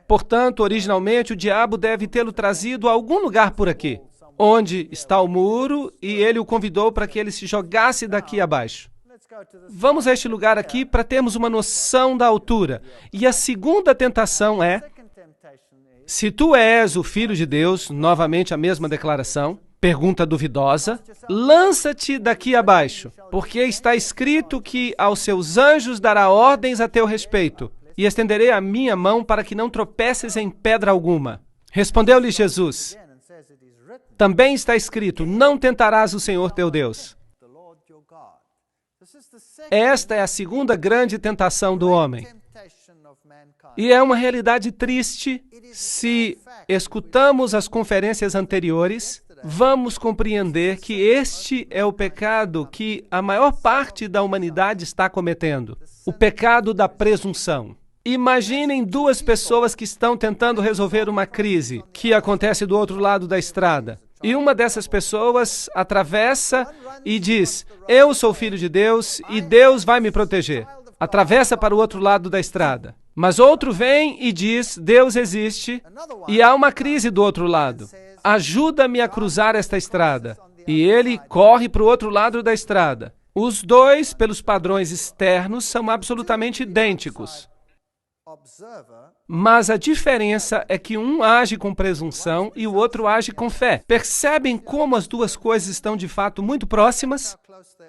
Portanto, originalmente, o diabo deve tê-lo trazido a algum lugar por aqui, onde está o muro, e ele o convidou para que ele se jogasse daqui abaixo. Vamos a este lugar aqui para termos uma noção da altura. E a segunda tentação é: se tu és o Filho de Deus, novamente a mesma declaração, pergunta duvidosa, lança-te daqui abaixo, porque está escrito que aos seus anjos dará ordens a teu respeito, e estenderei a minha mão para que não tropeces em pedra alguma. Respondeu-lhe Jesus: também está escrito, não tentarás o Senhor teu Deus. Esta é a segunda grande tentação do homem. E é uma realidade triste. Se escutamos as conferências anteriores, vamos compreender que este é o pecado que a maior parte da humanidade está cometendo. O pecado da presunção. Imaginem duas pessoas que estão tentando resolver uma crise que acontece do outro lado da estrada. E uma dessas pessoas atravessa e diz: eu sou filho de Deus e Deus vai me proteger. Atravessa para o outro lado da estrada. Mas outro vem e diz: Deus existe e há uma crise do outro lado. Ajuda-me a cruzar esta estrada. E ele corre para o outro lado da estrada. Os dois, pelos padrões externos, são absolutamente idênticos. Mas a diferença é que um age com presunção e o outro age com fé. Percebem como as duas coisas estão de fato muito próximas?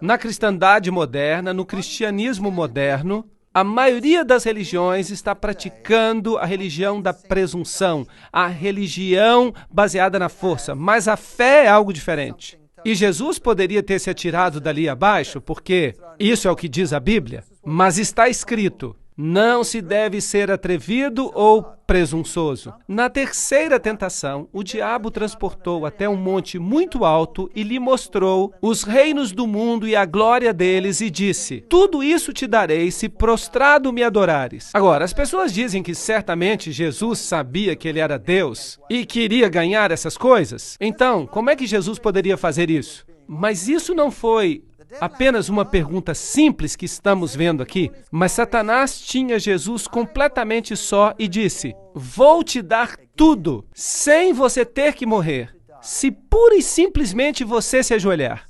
Na cristandade moderna, no cristianismo moderno, A maioria das religiões está praticando a religião da presunção, a religião baseada na força, mas a fé é algo diferente. E Jesus poderia ter se atirado dali abaixo, porque isso é o que diz a Bíblia, mas está escrito: não se deve ser atrevido ou presunçoso. Na terceira tentação, o diabo transportou até um monte muito alto e lhe mostrou os reinos do mundo e a glória deles e disse: tudo isso te darei se prostrado me adorares. Agora, as pessoas dizem que certamente Jesus sabia que ele era Deus e queria ganhar essas coisas. Então, como é que Jesus poderia fazer isso? Mas isso não foi apenas uma pergunta simples que estamos vendo aqui, mas Satanás tinha Jesus completamente só e disse: vou te dar tudo, sem você ter que morrer, se pura e simplesmente você se ajoelhar.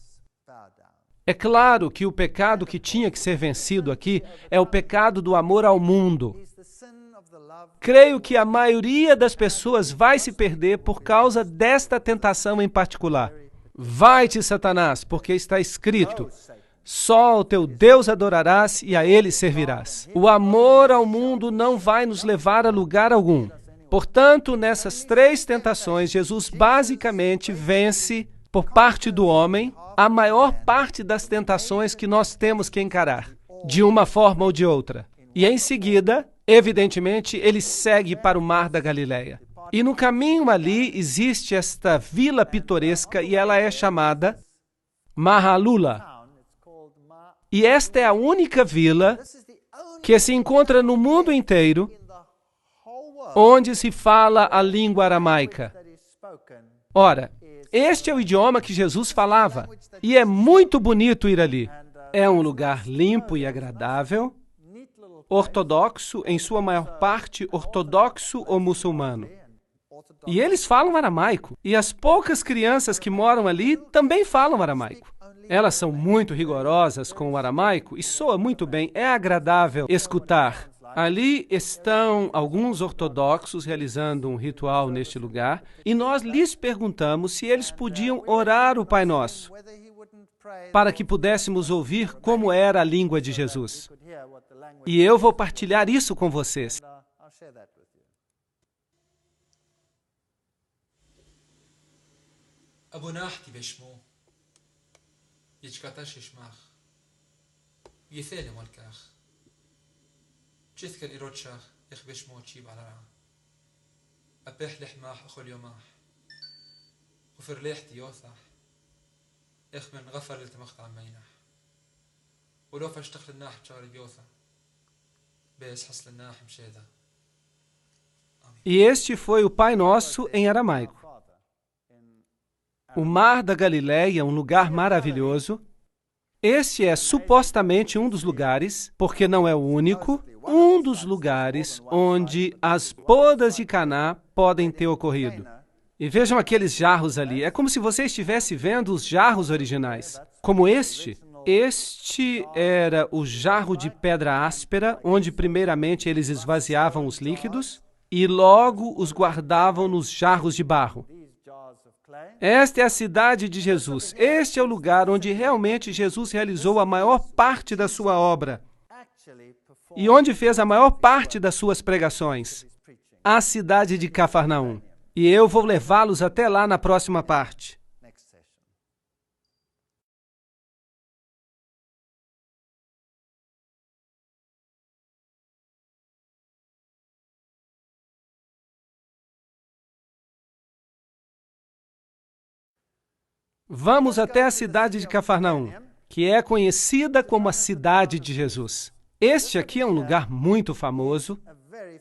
É claro que o pecado que tinha que ser vencido aqui é o pecado do amor ao mundo. Creio que a maioria das pessoas vai se perder por causa desta tentação em particular. Vai-te, Satanás, porque está escrito: só ao teu Deus adorarás e a ele servirás. O amor ao mundo não vai nos levar a lugar algum. Portanto, nessas três tentações, Jesus basicamente vence, por parte do homem, a maior parte das tentações que nós temos que encarar, de uma forma ou de outra. E em seguida, evidentemente, ele segue para o Mar da Galileia. E no caminho ali existe esta vila pitoresca e ela é chamada Mahalula. E esta é a única vila que se encontra no mundo inteiro onde se fala a língua aramaica. Ora, este é o idioma que Jesus falava e é muito bonito ir ali. É um lugar limpo e agradável, ortodoxo, em sua maior parte ortodoxo ou muçulmano. E eles falam aramaico. E as poucas crianças que moram ali também falam aramaico. Elas são muito rigorosas com o aramaico e soa muito bem, é agradável escutar. Ali estão alguns ortodoxos realizando um ritual neste lugar e nós lhes perguntamos se eles podiam orar o Pai Nosso, para que pudéssemos ouvir como era a língua de Jesus. E eu vou partilhar isso com vocês. أبو ناحتي بشمو يجكتاش يشماخ يثالي والكاخ جثك اللي روتشاخ يخبش مو تشيب على رعا أبيح لحماح أخو اليوماح وفر ليحتي يوثح من غفر التمخت عن مينح ولو فاشتخل الناح تشاري بيوثح بيس حصل الناح مشيدا. E este foi o Pai Nosso em aramaico. O Mar da Galileia, um lugar maravilhoso. Este é supostamente um dos lugares, porque não é o único, um dos lugares onde as bodas de Caná podem ter ocorrido. E vejam aqueles jarros ali. É como se você estivesse vendo os jarros originais. Como este. Este era o jarro de pedra áspera, onde primeiramente eles esvaziavam os líquidos e logo os guardavam nos jarros de barro. Esta é a cidade de Jesus. Este é o lugar onde realmente Jesus realizou a maior parte da sua obra e onde fez a maior parte das suas pregações. A cidade de Cafarnaum. E eu vou levá-los até lá na próxima parte. Vamos até a cidade de Cafarnaum, que é conhecida como a cidade de Jesus. Este aqui é um lugar muito famoso.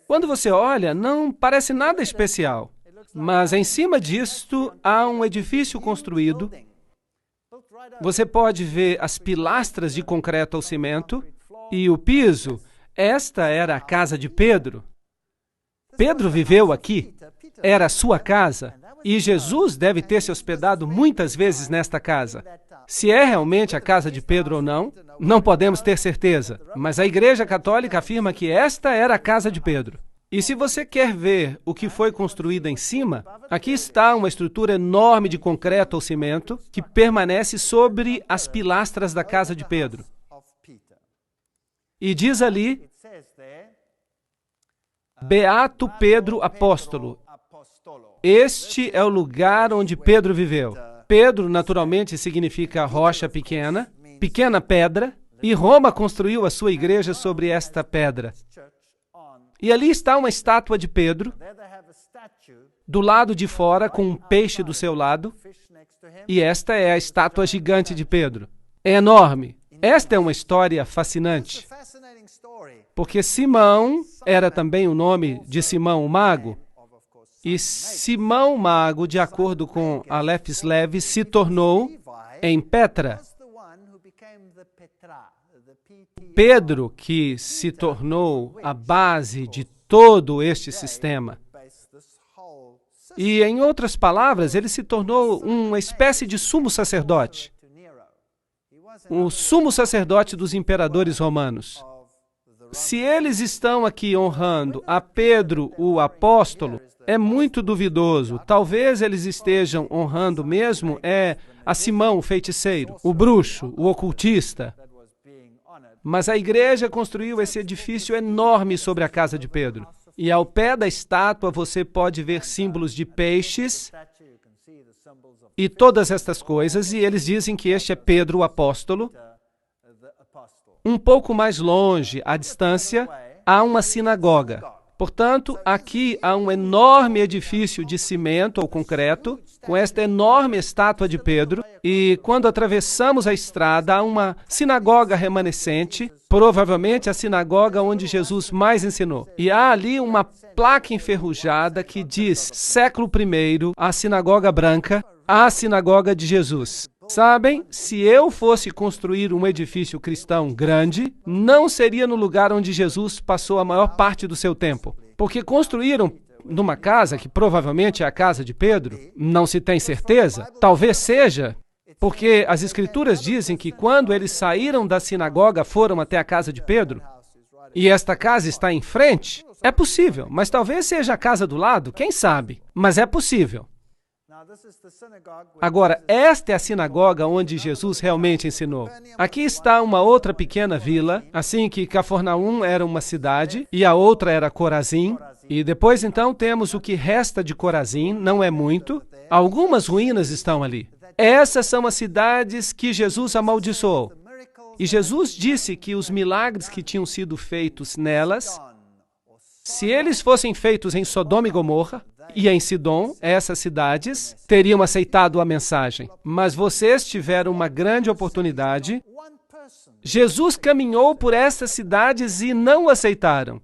Quando você olha, não parece nada especial, mas em cima disto há um edifício construído. Você pode ver as pilastras de concreto ao cimento e o piso. Esta era a casa de Pedro. Pedro viveu aqui, era a sua casa. E Jesus deve ter se hospedado muitas vezes nesta casa. Se é realmente a casa de Pedro ou não, não podemos ter certeza. Mas a Igreja Católica afirma que esta era a casa de Pedro. E se você quer ver o que foi construído em cima, aqui está uma estrutura enorme de concreto ou cimento que permanece sobre as pilastras da casa de Pedro. E diz ali Beato Pedro Apóstolo. Este é o lugar onde Pedro viveu. Pedro, naturalmente, significa rocha pequena, pequena pedra, e Roma construiu a sua igreja sobre esta pedra. E ali está uma estátua de Pedro, do lado de fora, com um peixe do seu lado, e esta é a estátua gigante de Pedro. É enorme. Esta é uma história fascinante, porque Simão era também o nome de Simão o Mago, e Simão o Mago, de acordo com Aleph Levi, se tornou em Petra. Pedro, que se tornou a base de todo este sistema. E, em outras palavras, ele se tornou uma espécie de sumo sacerdote. O sumo sacerdote dos imperadores romanos. Se eles estão aqui honrando a Pedro, o apóstolo, é muito duvidoso. Talvez eles estejam honrando mesmo a Simão, o feiticeiro, o bruxo, o ocultista. Mas a igreja construiu esse edifício enorme sobre a casa de Pedro. E ao pé da estátua você pode ver símbolos de peixes e todas estas coisas, e eles dizem que este é Pedro, o apóstolo. Um pouco mais longe, à distância, há uma sinagoga. Portanto, aqui há um enorme edifício de cimento ou concreto, com esta enorme estátua de Pedro, e quando atravessamos a estrada, há uma sinagoga remanescente, provavelmente a sinagoga onde Jesus mais ensinou. E há ali uma placa enferrujada que diz, século I, a sinagoga branca, a sinagoga de Jesus. Sabem, se eu fosse construir um edifício cristão grande, não seria no lugar onde Jesus passou a maior parte do seu tempo. Porque construíram numa casa, que provavelmente é a casa de Pedro, não se tem certeza, talvez seja, porque as Escrituras dizem que quando eles saíram da sinagoga, foram até a casa de Pedro, e esta casa está em frente, é possível, mas talvez seja a casa do lado, quem sabe, mas é possível. Agora, esta é a sinagoga onde Jesus realmente ensinou. Aqui está uma outra pequena vila, assim que Cafarnaum era uma cidade e a outra era Corazim. E depois, então, temos o que resta de Corazim, não é muito. Algumas ruínas estão ali. Essas são as cidades que Jesus amaldiçoou. E Jesus disse que os milagres que tinham sido feitos nelas, se eles fossem feitos em Sodoma e Gomorra, e em Sidom, essas cidades teriam aceitado a mensagem. Mas vocês tiveram uma grande oportunidade. Jesus caminhou por essas cidades e não aceitaram.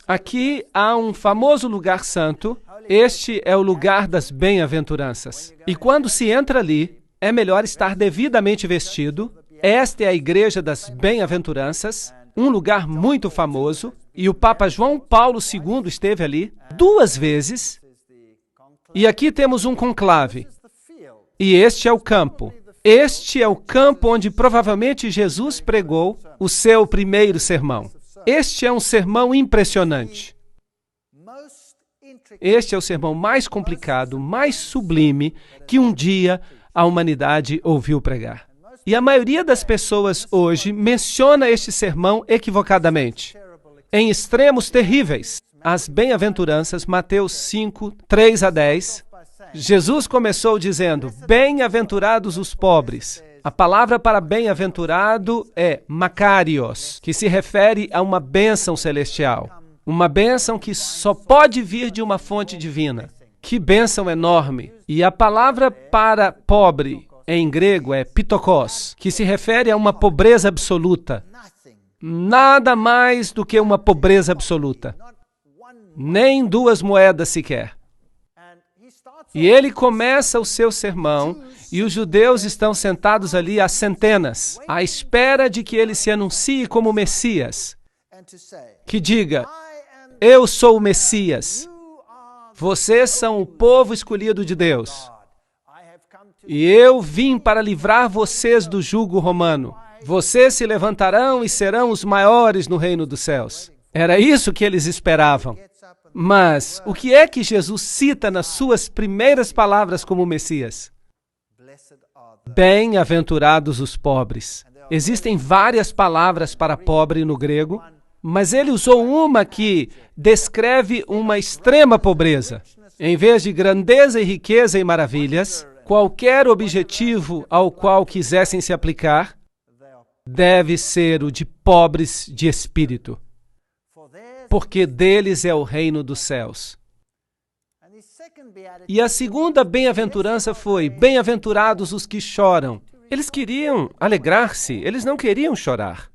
Aqui há um famoso lugar santo. Este é o lugar das bem-aventuranças. E quando se entra ali, é melhor estar devidamente vestido. Esta é a igreja das bem-aventuranças, um lugar muito famoso. E o Papa João Paulo II esteve ali 2 vezes. E aqui temos um conclave. E este é o campo. Este é o campo onde provavelmente Jesus pregou o seu primeiro sermão. Este é um sermão impressionante. Este é o sermão mais complicado, mais sublime que um dia a humanidade ouviu pregar. E a maioria das pessoas hoje menciona este sermão equivocadamente, em extremos terríveis. As bem-aventuranças, Mateus 5, 3 a 10. Jesus começou dizendo, bem-aventurados os pobres. A palavra para bem-aventurado é makarios, que se refere a uma bênção celestial. Uma bênção que só pode vir de uma fonte divina. Que bênção enorme! E a palavra para pobre, em grego, é pitokos, que se refere a uma pobreza absoluta. Nada mais do que uma pobreza absoluta. Nem 2 moedas sequer. E ele começa o seu sermão, e os judeus estão sentados ali há centenas, à espera de que ele se anuncie como Messias. Que diga, eu sou o Messias. Vocês são o povo escolhido de Deus. E eu vim para livrar vocês do jugo romano. Vocês se levantarão e serão os maiores no reino dos céus. Era isso que eles esperavam. Mas o que é que Jesus cita nas suas primeiras palavras como Messias? Bem-aventurados os pobres. Existem várias palavras para pobre no grego. Mas ele usou uma que descreve uma extrema pobreza. Em vez de grandeza e riqueza e maravilhas, qualquer objetivo ao qual quisessem se aplicar deve ser o de pobres de espírito, porque deles é o reino dos céus. E a segunda bem-aventurança foi: bem-aventurados os que choram. Eles queriam alegrar-se, eles não queriam chorar.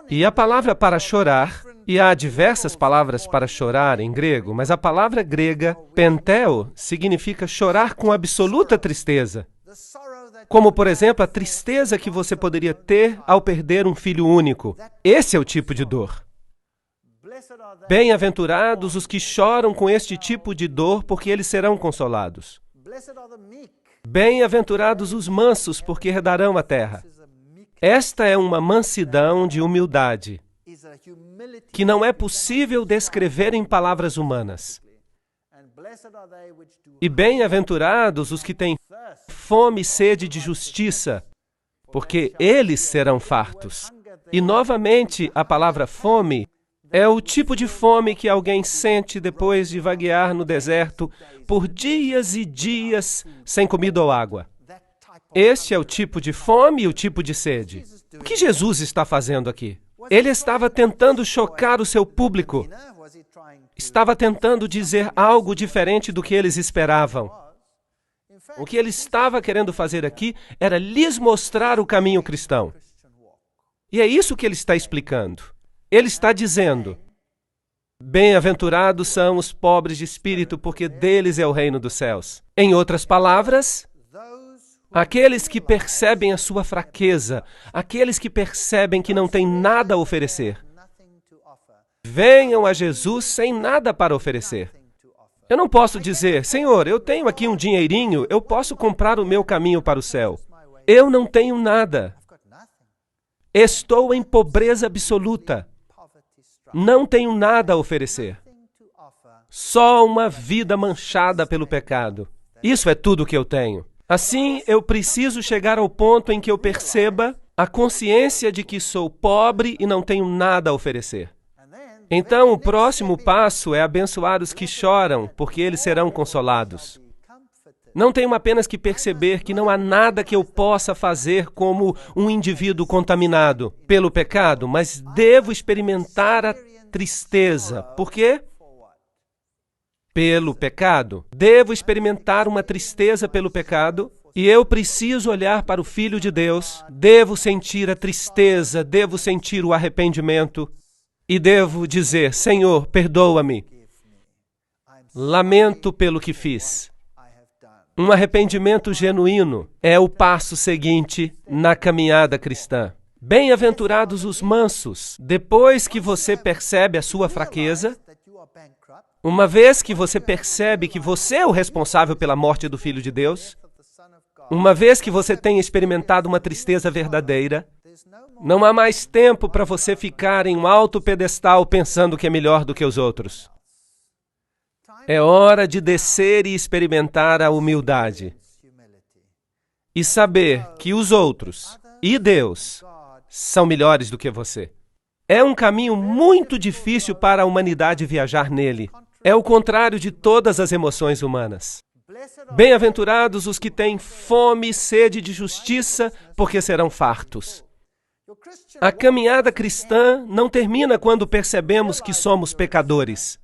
E a palavra para chorar, e há diversas palavras para chorar em grego, mas a palavra grega, penteo, significa chorar com absoluta tristeza. Como, por exemplo, a tristeza que você poderia ter ao perder um filho único. Esse é o tipo de dor. Bem-aventurados os que choram com este tipo de dor, porque eles serão consolados. Bem-aventurados os mansos, porque herdarão a terra. Esta é uma mansidão de humildade, que não é possível descrever em palavras humanas. E bem-aventurados os que têm fome e sede de justiça, porque eles serão fartos. E, novamente, a palavra fome é o tipo de fome que alguém sente depois de vaguear no deserto por dias e dias sem comida ou água. Este é o tipo de fome e o tipo de sede. O que Jesus está fazendo aqui? Ele estava tentando chocar o seu público. Estava tentando dizer algo diferente do que eles esperavam. O que ele estava querendo fazer aqui era lhes mostrar o caminho cristão. E é isso que ele está explicando. Ele está dizendo: bem-aventurados são os pobres de espírito, porque deles é o reino dos céus. Em outras palavras, aqueles que percebem a sua fraqueza, aqueles que percebem que não têm nada a oferecer, venham a Jesus sem nada para oferecer. Eu não posso dizer: Senhor, eu tenho aqui um dinheirinho, eu posso comprar o meu caminho para o céu. Eu não tenho nada. Estou em pobreza absoluta. Não tenho nada a oferecer. Só uma vida manchada pelo pecado. Isso é tudo que eu tenho. Assim, eu preciso chegar ao ponto em que eu perceba a consciência de que sou pobre e não tenho nada a oferecer. Então, o próximo passo é abençoar os que choram, porque eles serão consolados. Não tenho apenas que perceber que não há nada que eu possa fazer como um indivíduo contaminado pelo pecado, mas devo experimentar a tristeza. Por quê? Pelo pecado. Devo experimentar uma tristeza pelo pecado e eu preciso olhar para o Filho de Deus. Devo sentir a tristeza, devo sentir o arrependimento e devo dizer: Senhor, perdoa-me. Lamento pelo que fiz. Um arrependimento genuíno é o passo seguinte na caminhada cristã. Bem-aventurados os mansos. Depois que você percebe a sua fraqueza, uma vez que você percebe que você é o responsável pela morte do Filho de Deus, uma vez que você tem experimentado uma tristeza verdadeira, não há mais tempo para você ficar em um alto pedestal pensando que é melhor do que os outros. É hora de descer e experimentar a humildade. E saber que os outros e Deus são melhores do que você. É um caminho muito difícil para a humanidade viajar nele. É o contrário de todas as emoções humanas. Bem-aventurados os que têm fome e sede de justiça, porque serão fartos. A caminhada cristã não termina quando percebemos que somos pecadores,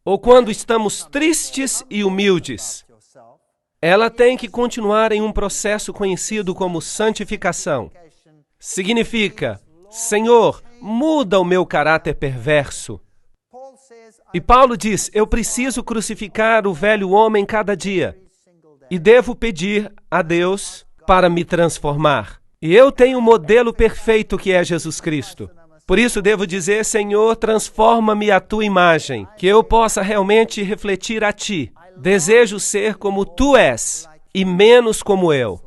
ou quando estamos tristes e humildes. Ela tem que continuar em um processo conhecido como santificação. Significa: Senhor, muda o meu caráter perverso. E Paulo diz: eu preciso crucificar o velho homem cada dia e devo pedir a Deus para me transformar. E eu tenho um modelo perfeito que é Jesus Cristo. Por isso devo dizer: Senhor, transforma-me à tua imagem, que eu possa realmente refletir a ti. Desejo ser como tu és e menos como eu.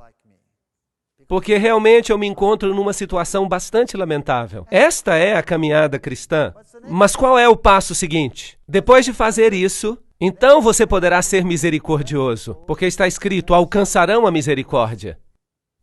Porque realmente eu me encontro numa situação bastante lamentável. Esta é a caminhada cristã. Mas qual é o passo seguinte? Depois de fazer isso, então você poderá ser misericordioso, porque está escrito: alcançarão a misericórdia.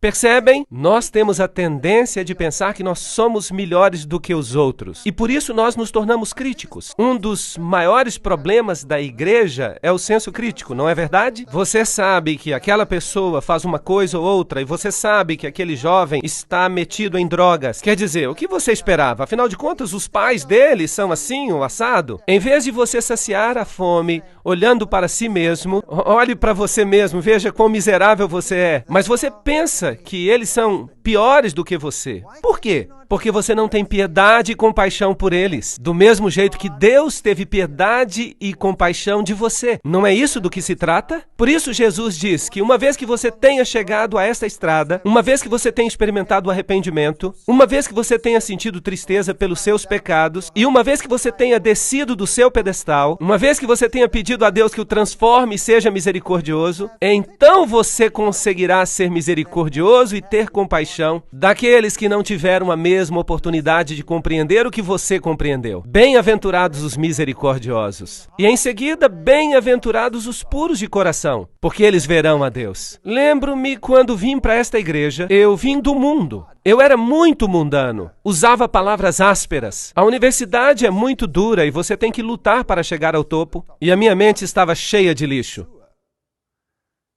Percebem? Nós temos a tendência de pensar que nós somos melhores do que os outros. E por isso nós nos tornamos críticos. Um dos maiores problemas da igreja é o senso crítico, não é verdade? Você sabe que aquela pessoa faz uma coisa ou outra e você sabe que aquele jovem está metido em drogas. Quer dizer, o que você esperava? Afinal de contas, os pais dele são assim ou assado? Em vez de você saciar a fome, olhando para si mesmo, olhe para você mesmo, veja quão miserável você é. Mas você pensa que eles são piores do que você. Por quê? Porque você não tem piedade e compaixão por eles. Do mesmo jeito que Deus teve piedade e compaixão de você. Não é isso do que se trata? Por isso Jesus diz que uma vez que você tenha chegado a esta estrada, uma vez que você tenha experimentado o arrependimento, uma vez que você tenha sentido tristeza pelos seus pecados, e uma vez que você tenha descido do seu pedestal, uma vez que você tenha pedido a Deus que o transforme e seja misericordioso, então você conseguirá ser misericordioso e ter compaixão daqueles que não tiveram a mesma oportunidade de compreender o que você compreendeu. Bem-aventurados os misericordiosos. E em seguida, bem-aventurados os puros de coração, porque eles verão a Deus. Lembro-me quando vim para esta igreja, eu vim do mundo. Eu era muito mundano, usava palavras ásperas. A universidade é muito dura e você tem que lutar para chegar ao topo. E a minha mente estava cheia de lixo.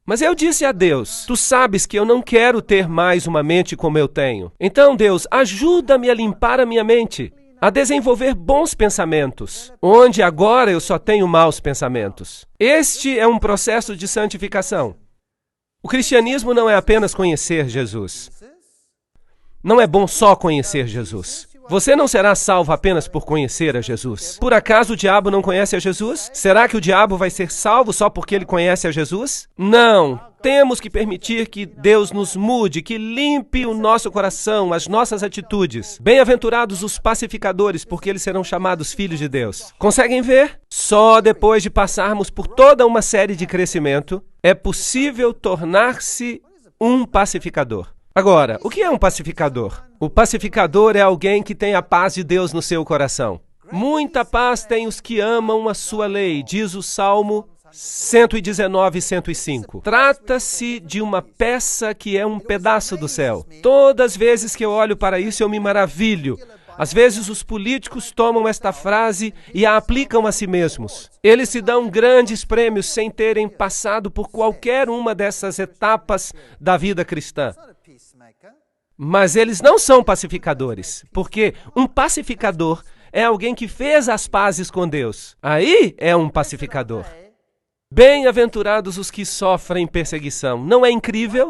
Mas eu disse a Deus, tu sabes que eu não quero ter mais uma mente como eu tenho. Então, Deus, ajuda-me a limpar a minha mente, a desenvolver bons pensamentos, onde agora eu só tenho maus pensamentos. Este é um processo de santificação. O cristianismo não é apenas conhecer Jesus. Não é bom só conhecer Jesus. Você não será salvo apenas por conhecer a Jesus. Por acaso o diabo não conhece a Jesus? Será que o diabo vai ser salvo só porque ele conhece a Jesus? Não. Temos que permitir que Deus nos mude, que limpe o nosso coração, as nossas atitudes. Bem-aventurados os pacificadores, porque eles serão chamados filhos de Deus. Conseguem ver? Só depois de passarmos por toda uma série de crescimento, é possível tornar-se um pacificador. Agora, o que é um pacificador? O pacificador é alguém que tem a paz de Deus no seu coração. Muita paz têm os que amam a sua lei, diz o Salmo 119, 105. Trata-se de uma peça que é um pedaço do céu. Todas as vezes que eu olho para isso, eu me maravilho. Às vezes os políticos tomam esta frase e a aplicam a si mesmos. Eles se dão grandes prêmios sem terem passado por qualquer uma dessas etapas da vida cristã. Mas eles não são pacificadores, porque um pacificador é alguém que fez as pazes com Deus. Aí é um pacificador. Bem-aventurados os que sofrem perseguição. Não é incrível?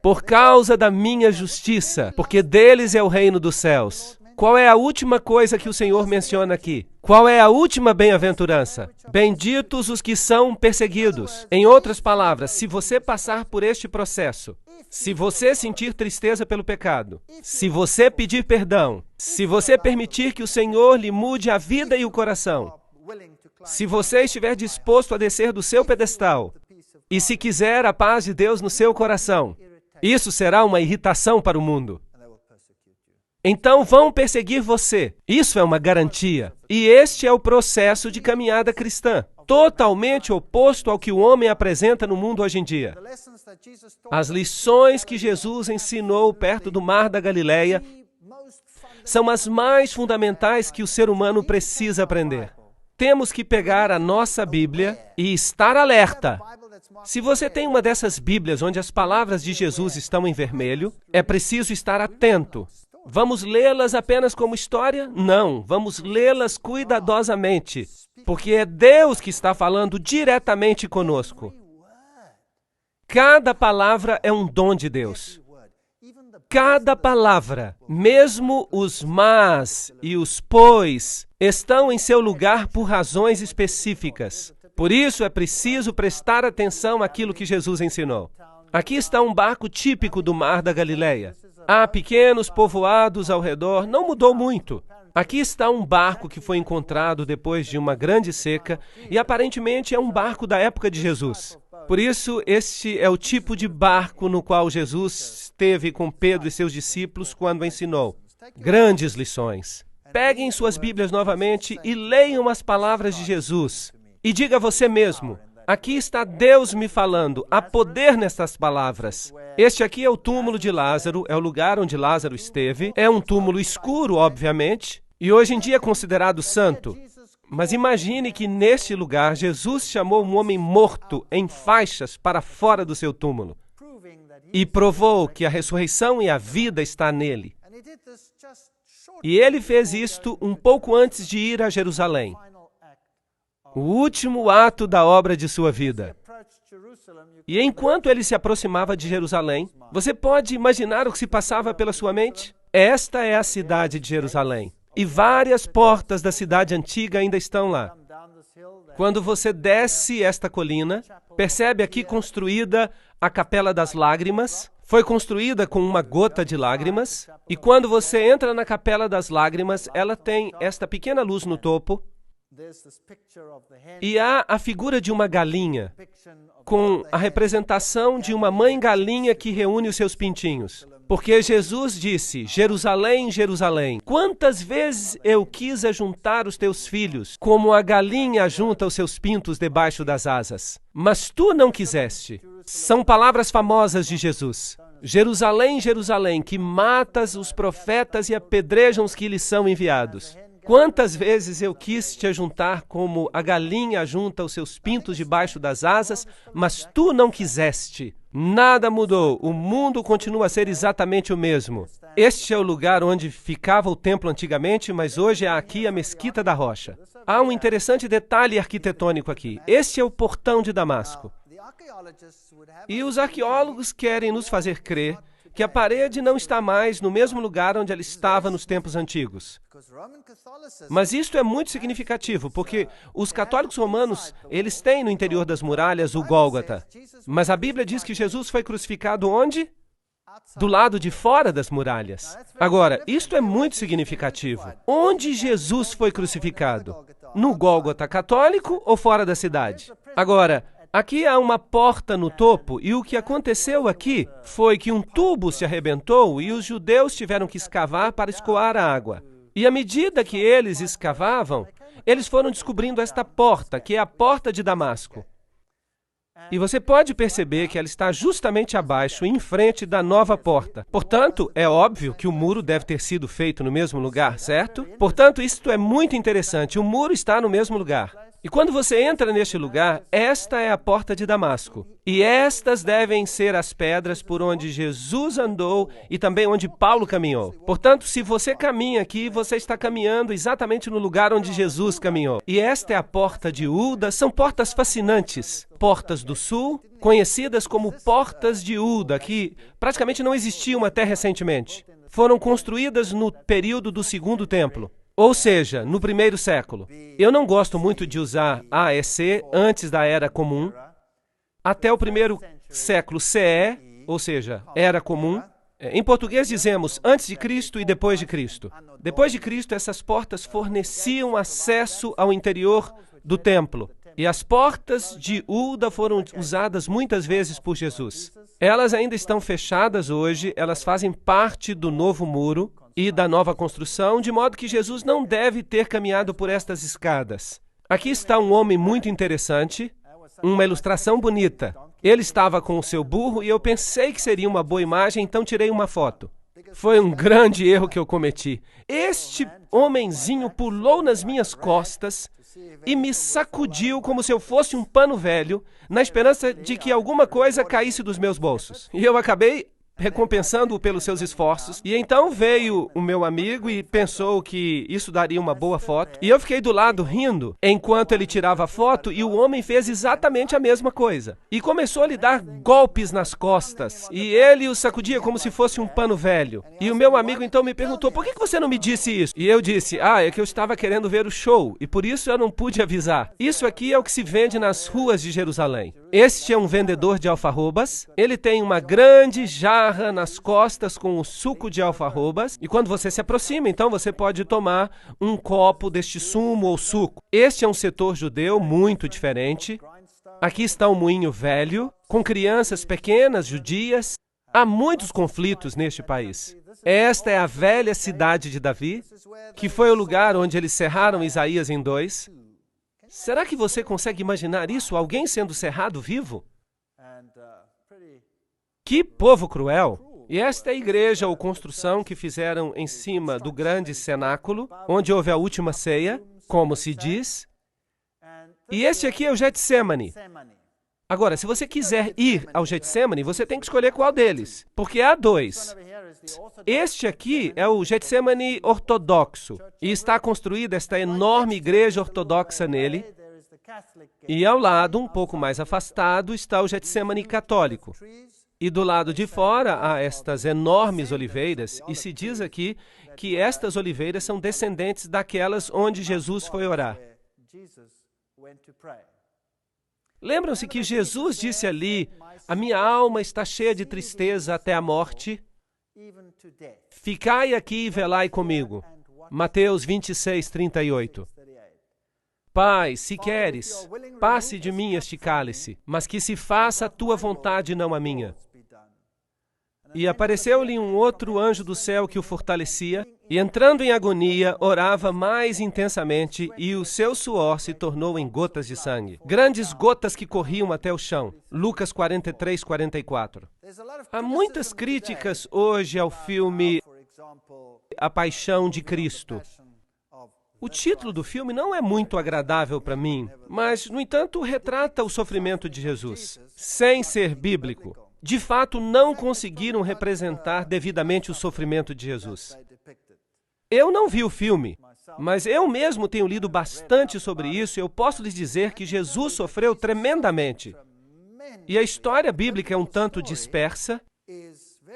Por causa da minha justiça, porque deles é o reino dos céus. Qual é a última coisa que o Senhor menciona aqui? Qual é a última bem-aventurança? Benditos os que são perseguidos. Em outras palavras, se você passar por este processo, se você sentir tristeza pelo pecado, se você pedir perdão, se você permitir que o Senhor lhe mude a vida e o coração, se você estiver disposto a descer do seu pedestal, e se quiser a paz de Deus no seu coração, isso será uma irritação para o mundo. Então vão perseguir você. Isso é uma garantia. E este é o processo de caminhada cristã, totalmente oposto ao que o homem apresenta no mundo hoje em dia. As lições que Jesus ensinou perto do Mar da Galileia são as mais fundamentais que o ser humano precisa aprender. Temos que pegar a nossa Bíblia e estar alerta. Se você tem uma dessas Bíblias onde as palavras de Jesus estão em vermelho, é preciso estar atento. Vamos lê-las apenas como história? Não, vamos lê-las cuidadosamente, porque é Deus que está falando diretamente conosco. Cada palavra é um dom de Deus. Cada palavra, mesmo os mas e os pois, estão em seu lugar por razões específicas. Por isso é preciso prestar atenção àquilo que Jesus ensinou. Aqui está um barco típico do Mar da Galileia. Há pequenos povoados ao redor, não mudou muito. Aqui está um barco que foi encontrado depois de uma grande seca e aparentemente é um barco da época de Jesus. Por isso, este é o tipo de barco no qual Jesus esteve com Pedro e seus discípulos quando ensinou. Grandes lições. Peguem suas Bíblias novamente e leiam as palavras de Jesus. E diga a você mesmo, Aqui está Deus me falando. Há poder nestas palavras. Este aqui é o túmulo de Lázaro, é o lugar onde Lázaro esteve. É um túmulo escuro, obviamente, e hoje em dia é considerado santo. Mas imagine que neste lugar Jesus chamou um homem morto em faixas para fora do seu túmulo e provou que a ressurreição e a vida está nele. E ele fez isto um pouco antes de ir a Jerusalém. O último ato da obra de sua vida. E enquanto ele se aproximava de Jerusalém, você pode imaginar o que se passava pela sua mente? Esta é a cidade de Jerusalém. E várias portas da cidade antiga ainda estão lá. Quando você desce esta colina, percebe aqui construída a Capela das Lágrimas. Foi construída com uma gota de lágrimas. E quando você entra na Capela das Lágrimas, ela tem esta pequena luz no topo. E há a figura de uma galinha, com a representação de uma mãe galinha que reúne os seus pintinhos. Porque Jesus disse, Jerusalém, Jerusalém, quantas vezes eu quis ajuntar os teus filhos, como a galinha ajunta os seus pintos debaixo das asas. Mas tu não quiseste. São palavras famosas de Jesus. Jerusalém, Jerusalém, que matas os profetas e apedrejam os que lhes são enviados. Quantas vezes eu quis te ajuntar como a galinha ajunta os seus pintos debaixo das asas, mas tu não quiseste. Nada mudou, o mundo continua a ser exatamente o mesmo. Este é o lugar onde ficava o templo antigamente, mas hoje há aqui a Mesquita da Rocha. Há um interessante detalhe arquitetônico aqui. Este é o portão de Damasco. E os arqueólogos querem nos fazer crer que a parede não está mais no mesmo lugar onde ela estava nos tempos antigos. Mas isto é muito significativo, porque os católicos romanos, eles têm no interior das muralhas o Gólgota. Mas a Bíblia diz que Jesus foi crucificado onde? Do lado de fora das muralhas. Agora, isto é muito significativo. Onde Jesus foi crucificado? No Gólgota católico ou fora da cidade? Agora, aqui há uma porta no topo e o que aconteceu aqui foi que um tubo se arrebentou e os judeus tiveram que escavar para escoar a água. E à medida que eles escavavam, eles foram descobrindo esta porta, que é a porta de Damasco. E você pode perceber que ela está justamente abaixo, em frente da nova porta. Portanto, é óbvio que o muro deve ter sido feito no mesmo lugar, certo? Portanto, isto é muito interessante. O muro está no mesmo lugar. E quando você entra neste lugar, esta é a porta de Damasco. E estas devem ser as pedras por onde Jesus andou e também onde Paulo caminhou. Portanto, se você caminha aqui, você está caminhando exatamente no lugar onde Jesus caminhou. E esta é a porta de Uda. São portas fascinantes. Portas do Sul, conhecidas como Portas de Uda, que praticamente não existiam até recentemente. Foram construídas no período do Segundo Templo. Ou seja, no primeiro século. Eu não gosto muito de usar AEC antes da Era Comum. Até o primeiro século CE, ou seja, Era Comum. Em português dizemos antes de Cristo e depois de Cristo. Depois de Cristo, essas portas forneciam acesso ao interior do templo. E as portas de Uda foram usadas muitas vezes por Jesus. Elas ainda estão fechadas hoje, elas fazem parte do novo muro e da nova construção, de modo que Jesus não deve ter caminhado por estas escadas. Aqui está um homem muito interessante, uma ilustração bonita. Ele estava com o seu burro e eu pensei que seria uma boa imagem, então tirei uma foto. Foi um grande erro que eu cometi. Este homenzinho pulou nas minhas costas e me sacudiu como se eu fosse um pano velho, na esperança de que alguma coisa caísse dos meus bolsos. E eu acabei recompensando-o pelos seus esforços. E então veio o meu amigo e pensou que isso daria uma boa foto. E eu fiquei do lado rindo, enquanto ele tirava a foto, e o homem fez exatamente a mesma coisa. E começou a lhe dar golpes nas costas. E ele o sacudia como se fosse um pano velho. E o meu amigo então me perguntou, por que você não me disse isso? E eu disse, é que eu estava querendo ver o show, e por isso eu não pude avisar. Isso aqui é o que se vende nas ruas de Jerusalém. Este é um vendedor de alfarrobas. Ele tem uma grande jarra nas costas com o suco de alfarrobas, e quando você se aproxima, então você pode tomar um copo deste sumo ou suco. Este é um setor judeu muito diferente. Aqui está um moinho velho, com crianças pequenas, judias. Há muitos conflitos neste país. Esta é a velha cidade de Davi, que foi o lugar onde eles cerraram Isaías em 2. Será que você consegue imaginar isso? Alguém sendo cerrado vivo? Que povo cruel! E esta é a igreja ou construção que fizeram em cima do grande cenáculo, onde houve a última ceia, como se diz. E este aqui é o Getsemane. Agora, se você quiser ir ao Getsemane, você tem que escolher qual deles, porque há dois. Este aqui é o Getsemane ortodoxo, e está construída esta enorme igreja ortodoxa nele. E ao lado, um pouco mais afastado, está o Getsemane católico. E do lado de fora há estas enormes oliveiras, e se diz aqui que estas oliveiras são descendentes daquelas onde Jesus foi orar. Lembram-se que Jesus disse ali, a minha alma está cheia de tristeza até a morte, ficai aqui e velai comigo. Mateus 26, 38. Pai, se queres, passe de mim este cálice, mas que se faça a tua vontade, não a minha. E apareceu-lhe um outro anjo do céu que o fortalecia, e entrando em agonia, orava mais intensamente, e o seu suor se tornou em gotas de sangue. Grandes gotas que corriam até o chão. Lucas 43, 44. Há muitas críticas hoje ao filme A Paixão de Cristo. O título do filme não é muito agradável para mim, mas, no entanto, retrata o sofrimento de Jesus, sem ser bíblico. De fato, não conseguiram representar devidamente o sofrimento de Jesus. Eu não vi o filme, mas eu mesmo tenho lido bastante sobre isso e eu posso lhes dizer que Jesus sofreu tremendamente. E a história bíblica é um tanto dispersa.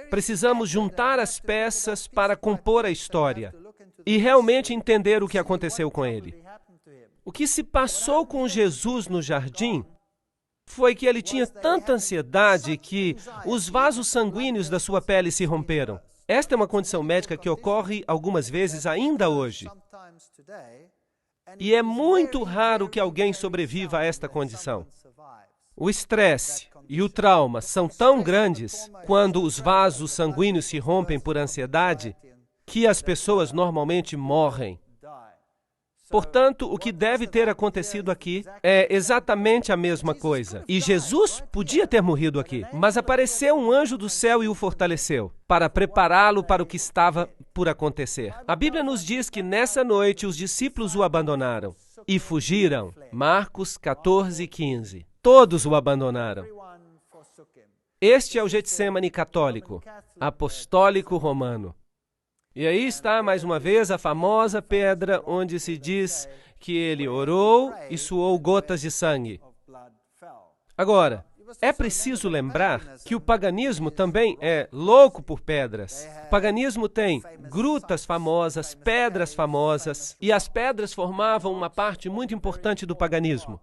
Precisamos juntar as peças para compor a história e realmente entender o que aconteceu com ele. O que se passou com Jesus no jardim foi que ele tinha tanta ansiedade que os vasos sanguíneos da sua pele se romperam. Esta é uma condição médica que ocorre algumas vezes ainda hoje. E é muito raro que alguém sobreviva a esta condição. O estresse e o trauma são tão grandes quando os vasos sanguíneos se rompem por ansiedade que as pessoas normalmente morrem. Portanto, o que deve ter acontecido aqui é exatamente a mesma coisa. E Jesus podia ter morrido aqui, mas apareceu um anjo do céu e o fortaleceu, para prepará-lo para o que estava por acontecer. A Bíblia nos diz que nessa noite os discípulos o abandonaram e fugiram. Marcos 14, 15. Todos o abandonaram. Este é o Getsemane católico, apostólico romano. E aí está, mais uma vez, a famosa pedra onde se diz que ele orou e suou gotas de sangue. Agora, é preciso lembrar que o paganismo também é louco por pedras. O paganismo tem grutas famosas, pedras famosas, e as pedras formavam uma parte muito importante do paganismo.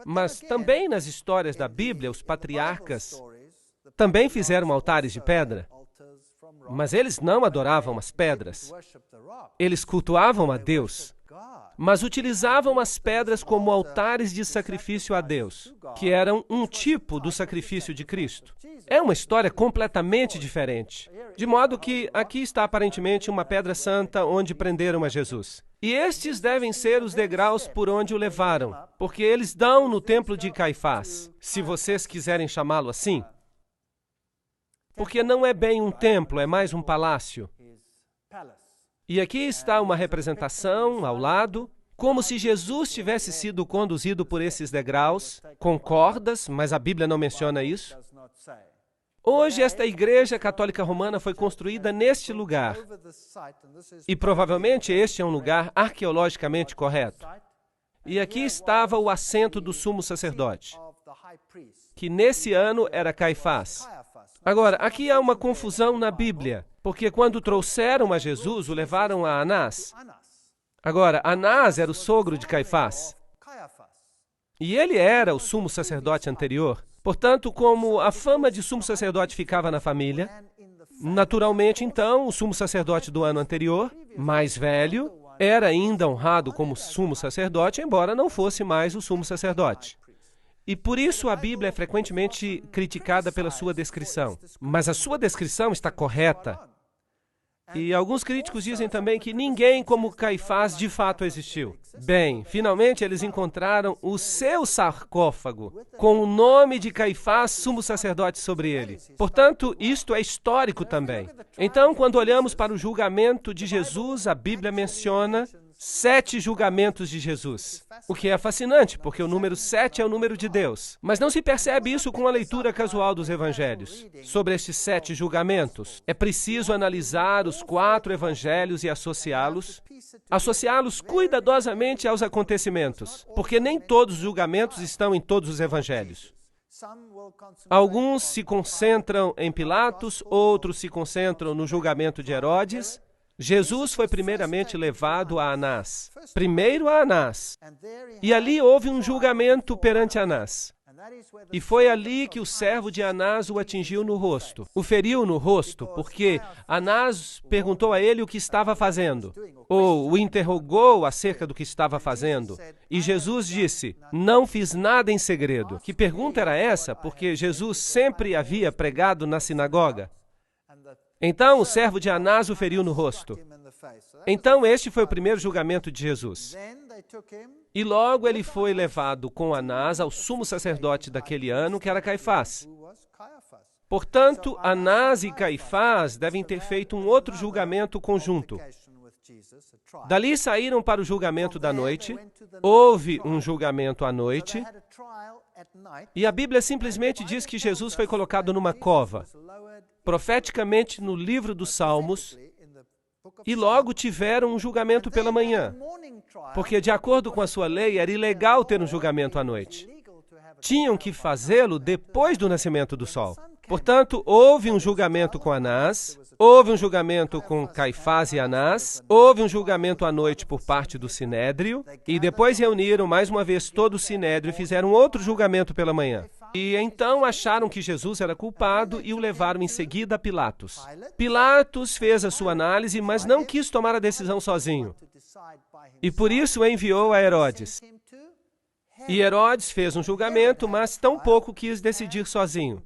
Mas também nas histórias da Bíblia, os patriarcas também fizeram altares de pedra. Mas eles não adoravam as pedras. Eles cultuavam a Deus, mas utilizavam as pedras como altares de sacrifício a Deus, que eram um tipo do sacrifício de Cristo. É uma história completamente diferente. De modo que aqui está aparentemente uma pedra santa onde prenderam a Jesus. E estes devem ser os degraus por onde o levaram, porque eles dão no templo de Caifás, se vocês quiserem chamá-lo assim. Porque não é bem um templo, é mais um palácio. E aqui está uma representação ao lado, como se Jesus tivesse sido conduzido por esses degraus, com cordas, mas a Bíblia não menciona isso. Hoje, esta igreja católica romana foi construída neste lugar. E provavelmente este é um lugar arqueologicamente correto. E aqui estava o assento do sumo sacerdote, que nesse ano era Caifás. Agora, aqui há uma confusão na Bíblia, porque quando trouxeram a Jesus, o levaram a Anás. Agora, Anás era o sogro de Caifás. E ele era o sumo sacerdote anterior. Portanto, como a fama de sumo sacerdote ficava na família, naturalmente, então, o sumo sacerdote do ano anterior, mais velho, era ainda honrado como sumo sacerdote, embora não fosse mais o sumo sacerdote. E por isso a Bíblia é frequentemente criticada pela sua descrição. Mas a sua descrição está correta. E alguns críticos dizem também que ninguém como Caifás de fato existiu. Bem, finalmente eles encontraram o seu sarcófago, com o nome de Caifás, sumo sacerdote, sobre ele. Portanto, isto é histórico também. Então, quando olhamos para o julgamento de Jesus, a Bíblia menciona 7 julgamentos de Jesus. O que é fascinante, porque o número 7 é o número de Deus. Mas não se percebe isso com a leitura casual dos evangelhos. Sobre estes 7 julgamentos, é preciso analisar os 4 evangelhos e associá-los cuidadosamente aos acontecimentos, porque nem todos os julgamentos estão em todos os evangelhos. Alguns se concentram em Pilatos, outros se concentram no julgamento de Herodes. Jesus foi primeiramente levado a Anás. Primeiro a Anás. E ali houve um julgamento perante Anás. E foi ali que o servo de Anás o atingiu no rosto. O feriu no rosto, porque Anás perguntou a ele o que estava fazendo, ou o interrogou acerca do que estava fazendo. E Jesus disse, não fiz nada em segredo. Que pergunta era essa? Porque Jesus sempre havia pregado na sinagoga. Então, o servo de Anás o feriu no rosto. Então, este foi o primeiro julgamento de Jesus. E logo ele foi levado com Anás ao sumo sacerdote daquele ano, que era Caifás. Portanto, Anás e Caifás devem ter feito um outro julgamento conjunto. Dali saíram para o julgamento da noite. Houve um julgamento à noite. E a Bíblia simplesmente diz que Jesus foi colocado numa cova, profeticamente no livro dos Salmos, e logo tiveram um julgamento pela manhã, porque de acordo com a sua lei era ilegal ter um julgamento à noite. Tinham que fazê-lo depois do nascimento do sol. Portanto, houve um julgamento com Anás, houve um julgamento com Caifás e Anás, houve um julgamento à noite por parte do Sinédrio, e depois reuniram mais uma vez todo o Sinédrio e fizeram outro julgamento pela manhã. E então acharam que Jesus era culpado e o levaram em seguida a Pilatos. Pilatos fez a sua análise, mas não quis tomar a decisão sozinho. E por isso o enviou a Herodes. E Herodes fez um julgamento, mas tampouco quis decidir sozinho.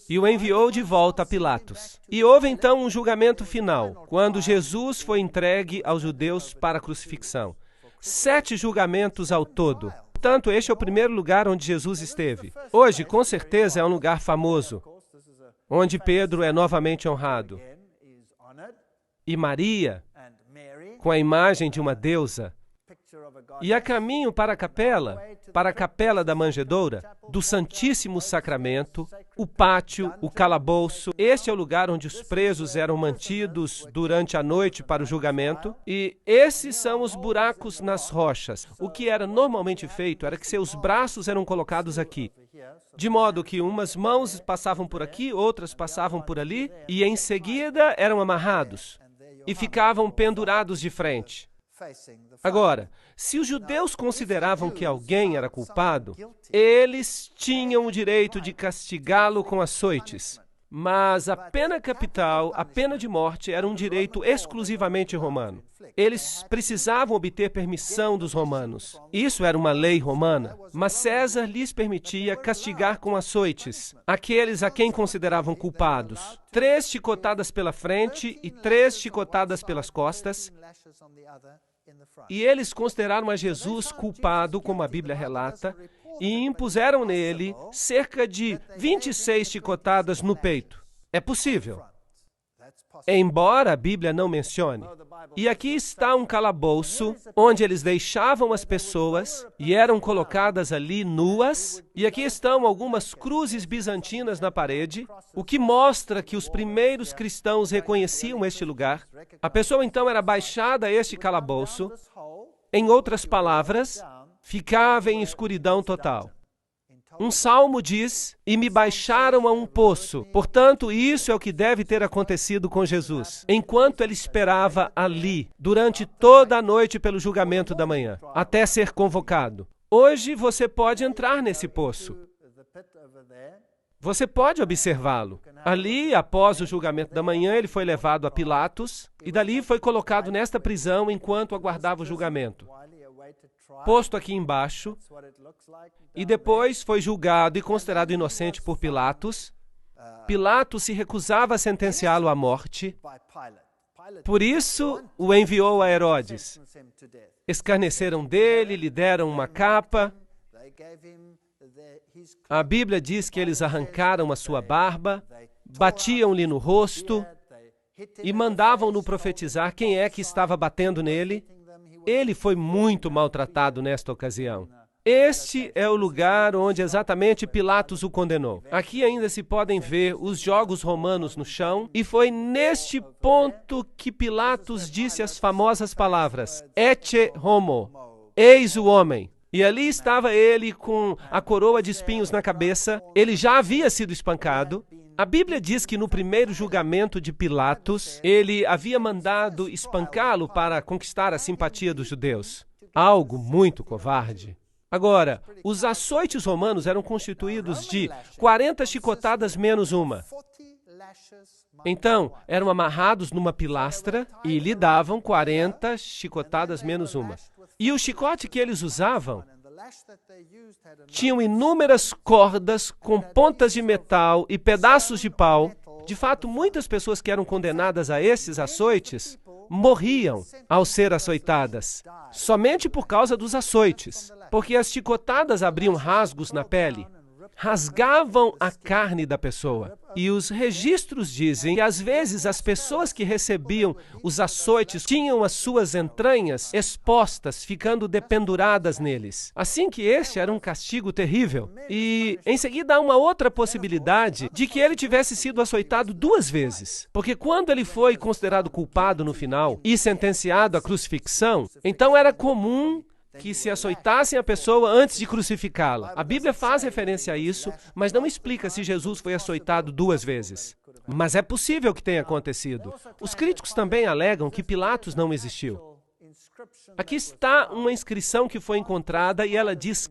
E o enviou de volta a Pilatos. E houve então um julgamento final, quando Jesus foi entregue aos judeus para a crucifixão. 7 julgamentos ao todo. Portanto, este é o primeiro lugar onde Jesus esteve. Hoje, com certeza, é um lugar famoso, onde Pedro é novamente honrado. E Maria, com a imagem de uma deusa. E a caminho para a capela da manjedoura, do Santíssimo Sacramento, o pátio, o calabouço. Este é o lugar onde os presos eram mantidos durante a noite para o julgamento. E esses são os buracos nas rochas. O que era normalmente feito era que seus braços eram colocados aqui, de modo que umas mãos passavam por aqui, outras passavam por ali, e em seguida eram amarrados e ficavam pendurados de frente. Agora, se os judeus consideravam que alguém era culpado, eles tinham o direito de castigá-lo com açoites. Mas a pena capital, a pena de morte, era um direito exclusivamente romano. Eles precisavam obter permissão dos romanos. Isso era uma lei romana. Mas César lhes permitia castigar com açoites aqueles a quem consideravam culpados. 3 chicotadas pela frente e 3 chicotadas pelas costas. E eles consideraram a Jesus culpado, como a Bíblia relata, e impuseram nele cerca de 26 chicotadas no peito. É possível, embora a Bíblia não mencione. E aqui está um calabouço, onde eles deixavam as pessoas e eram colocadas ali nuas. E aqui estão algumas cruzes bizantinas na parede, o que mostra que os primeiros cristãos reconheciam este lugar. A pessoa então era baixada a este calabouço. Em outras palavras, ficava em escuridão total. Um salmo diz, e me baixaram a um poço. Portanto, isso é o que deve ter acontecido com Jesus, enquanto ele esperava ali, durante toda a noite pelo julgamento da manhã, até ser convocado. Hoje você pode entrar nesse poço. Você pode observá-lo. Ali, após o julgamento da manhã, ele foi levado a Pilatos, e dali foi colocado nesta prisão enquanto aguardava o julgamento. Posto aqui embaixo, e depois foi julgado e considerado inocente por Pilatos. Pilatos se recusava a sentenciá-lo à morte. Por isso, o enviou a Herodes. Escarneceram dele, lhe deram uma capa. A Bíblia diz que eles arrancaram a sua barba, batiam-lhe no rosto e mandavam-no profetizar quem é que estava batendo nele. Ele foi muito maltratado nesta ocasião. Este é o lugar onde exatamente Pilatos o condenou. Aqui ainda se podem ver os jogos romanos no chão, e foi neste ponto que Pilatos disse as famosas palavras, Ecce homo, eis o homem. E ali estava ele com a coroa de espinhos na cabeça, ele já havia sido espancado. A Bíblia diz que no primeiro julgamento de Pilatos, ele havia mandado espancá-lo para conquistar a simpatia dos judeus. Algo muito covarde. Agora, os açoites romanos eram constituídos de 40 chicotadas menos uma. Então, eram amarrados numa pilastra e lhe davam 40 chicotadas menos uma. E o chicote que eles usavam tinham inúmeras cordas com pontas de metal e pedaços de pau. De fato, muitas pessoas que eram condenadas a esses açoites morriam ao ser açoitadas, somente por causa dos açoites, porque as chicotadas abriam rasgos na pele, rasgavam a carne da pessoa. E os registros dizem que, às vezes, as pessoas que recebiam os açoites tinham as suas entranhas expostas, ficando dependuradas neles. Assim que este era um castigo terrível. E, em seguida, há uma outra possibilidade de que ele tivesse sido açoitado 2 vezes. Porque quando ele foi considerado culpado no final e sentenciado à crucifixão, então era comum que se açoitassem a pessoa antes de crucificá-la. A Bíblia faz referência a isso, mas não explica se Jesus foi açoitado 2 vezes. Mas é possível que tenha acontecido. Os críticos também alegam que Pilatos não existiu. Aqui está uma inscrição que foi encontrada e ela diz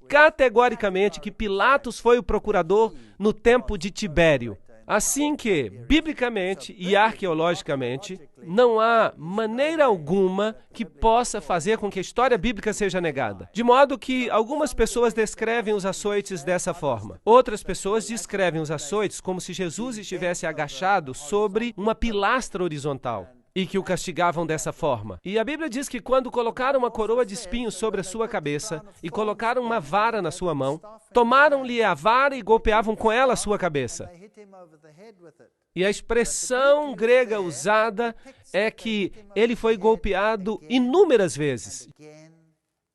categoricamente que Pilatos foi o procurador no tempo de Tibério. Assim que, biblicamente e arqueologicamente, não há maneira alguma que possa fazer com que a história bíblica seja negada. De modo que algumas pessoas descrevem os açoites dessa forma. Outras pessoas descrevem os açoites como se Jesus estivesse agachado sobre uma pilastra horizontal e que o castigavam dessa forma. E a Bíblia diz que quando colocaram uma coroa de espinhos sobre a sua cabeça e colocaram uma vara na sua mão, tomaram-lhe a vara e golpeavam com ela a sua cabeça. E a expressão grega usada é que ele foi golpeado inúmeras vezes,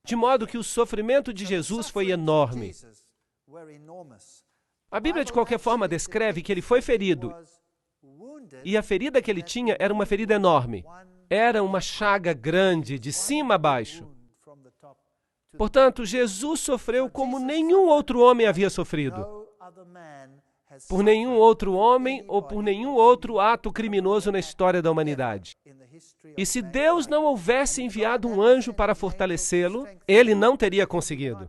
de modo que o sofrimento de Jesus foi enorme. A Bíblia, de qualquer forma, descreve que ele foi ferido, e a ferida que ele tinha era uma ferida enorme. Era uma chaga grande, de cima a baixo. Portanto, Jesus sofreu como nenhum outro homem havia sofrido. Por nenhum outro homem ou por nenhum outro ato criminoso na história da humanidade. E se Deus não houvesse enviado um anjo para fortalecê-lo, ele não teria conseguido.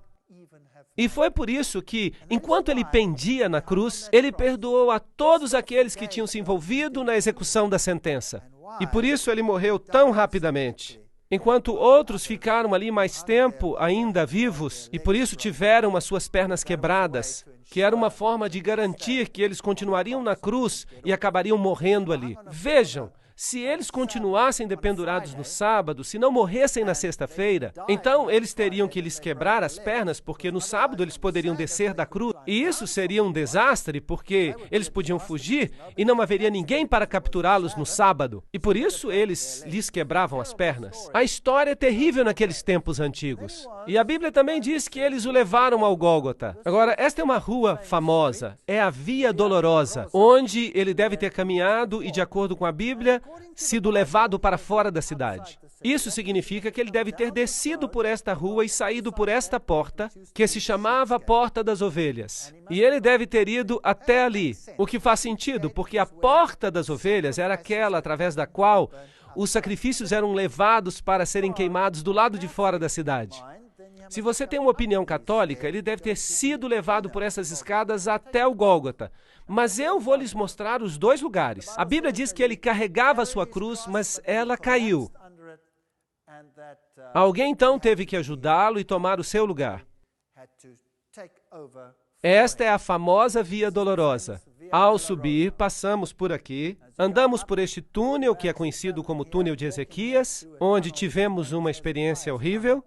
E foi por isso que, enquanto ele pendia na cruz, ele perdoou a todos aqueles que tinham se envolvido na execução da sentença. E por isso ele morreu tão rapidamente. Enquanto outros ficaram ali mais tempo ainda vivos, e por isso tiveram as suas pernas quebradas, que era uma forma de garantir que eles continuariam na cruz e acabariam morrendo ali. Vejam, se eles continuassem dependurados no sábado, se não morressem na sexta-feira, então eles teriam que lhes quebrar as pernas, porque no sábado eles poderiam descer da cruz. E isso seria um desastre, porque eles podiam fugir e não haveria ninguém para capturá-los no sábado. E por isso eles lhes quebravam as pernas. A história é terrível naqueles tempos antigos. E a Bíblia também diz que eles o levaram ao Gólgota. Agora, esta é uma rua famosa, é a Via Dolorosa, onde ele deve ter caminhado e, de acordo com a Bíblia, sido levado para fora da cidade. Isso significa que ele deve ter descido por esta rua e saído por esta porta, que se chamava Porta das Ovelhas. E ele deve ter ido até ali, o que faz sentido, porque a Porta das Ovelhas era aquela através da qual os sacrifícios eram levados para serem queimados do lado de fora da cidade. Se você tem uma opinião católica, ele deve ter sido levado por essas escadas até o Gólgota. Mas eu vou lhes mostrar os 2 lugares. A Bíblia diz que ele carregava a sua cruz, mas ela caiu. Alguém então teve que ajudá-lo e tomar o seu lugar. Esta é a famosa Via Dolorosa. Ao subir, passamos por aqui, andamos por este túnel que é conhecido como túnel de Ezequias, onde tivemos uma experiência horrível,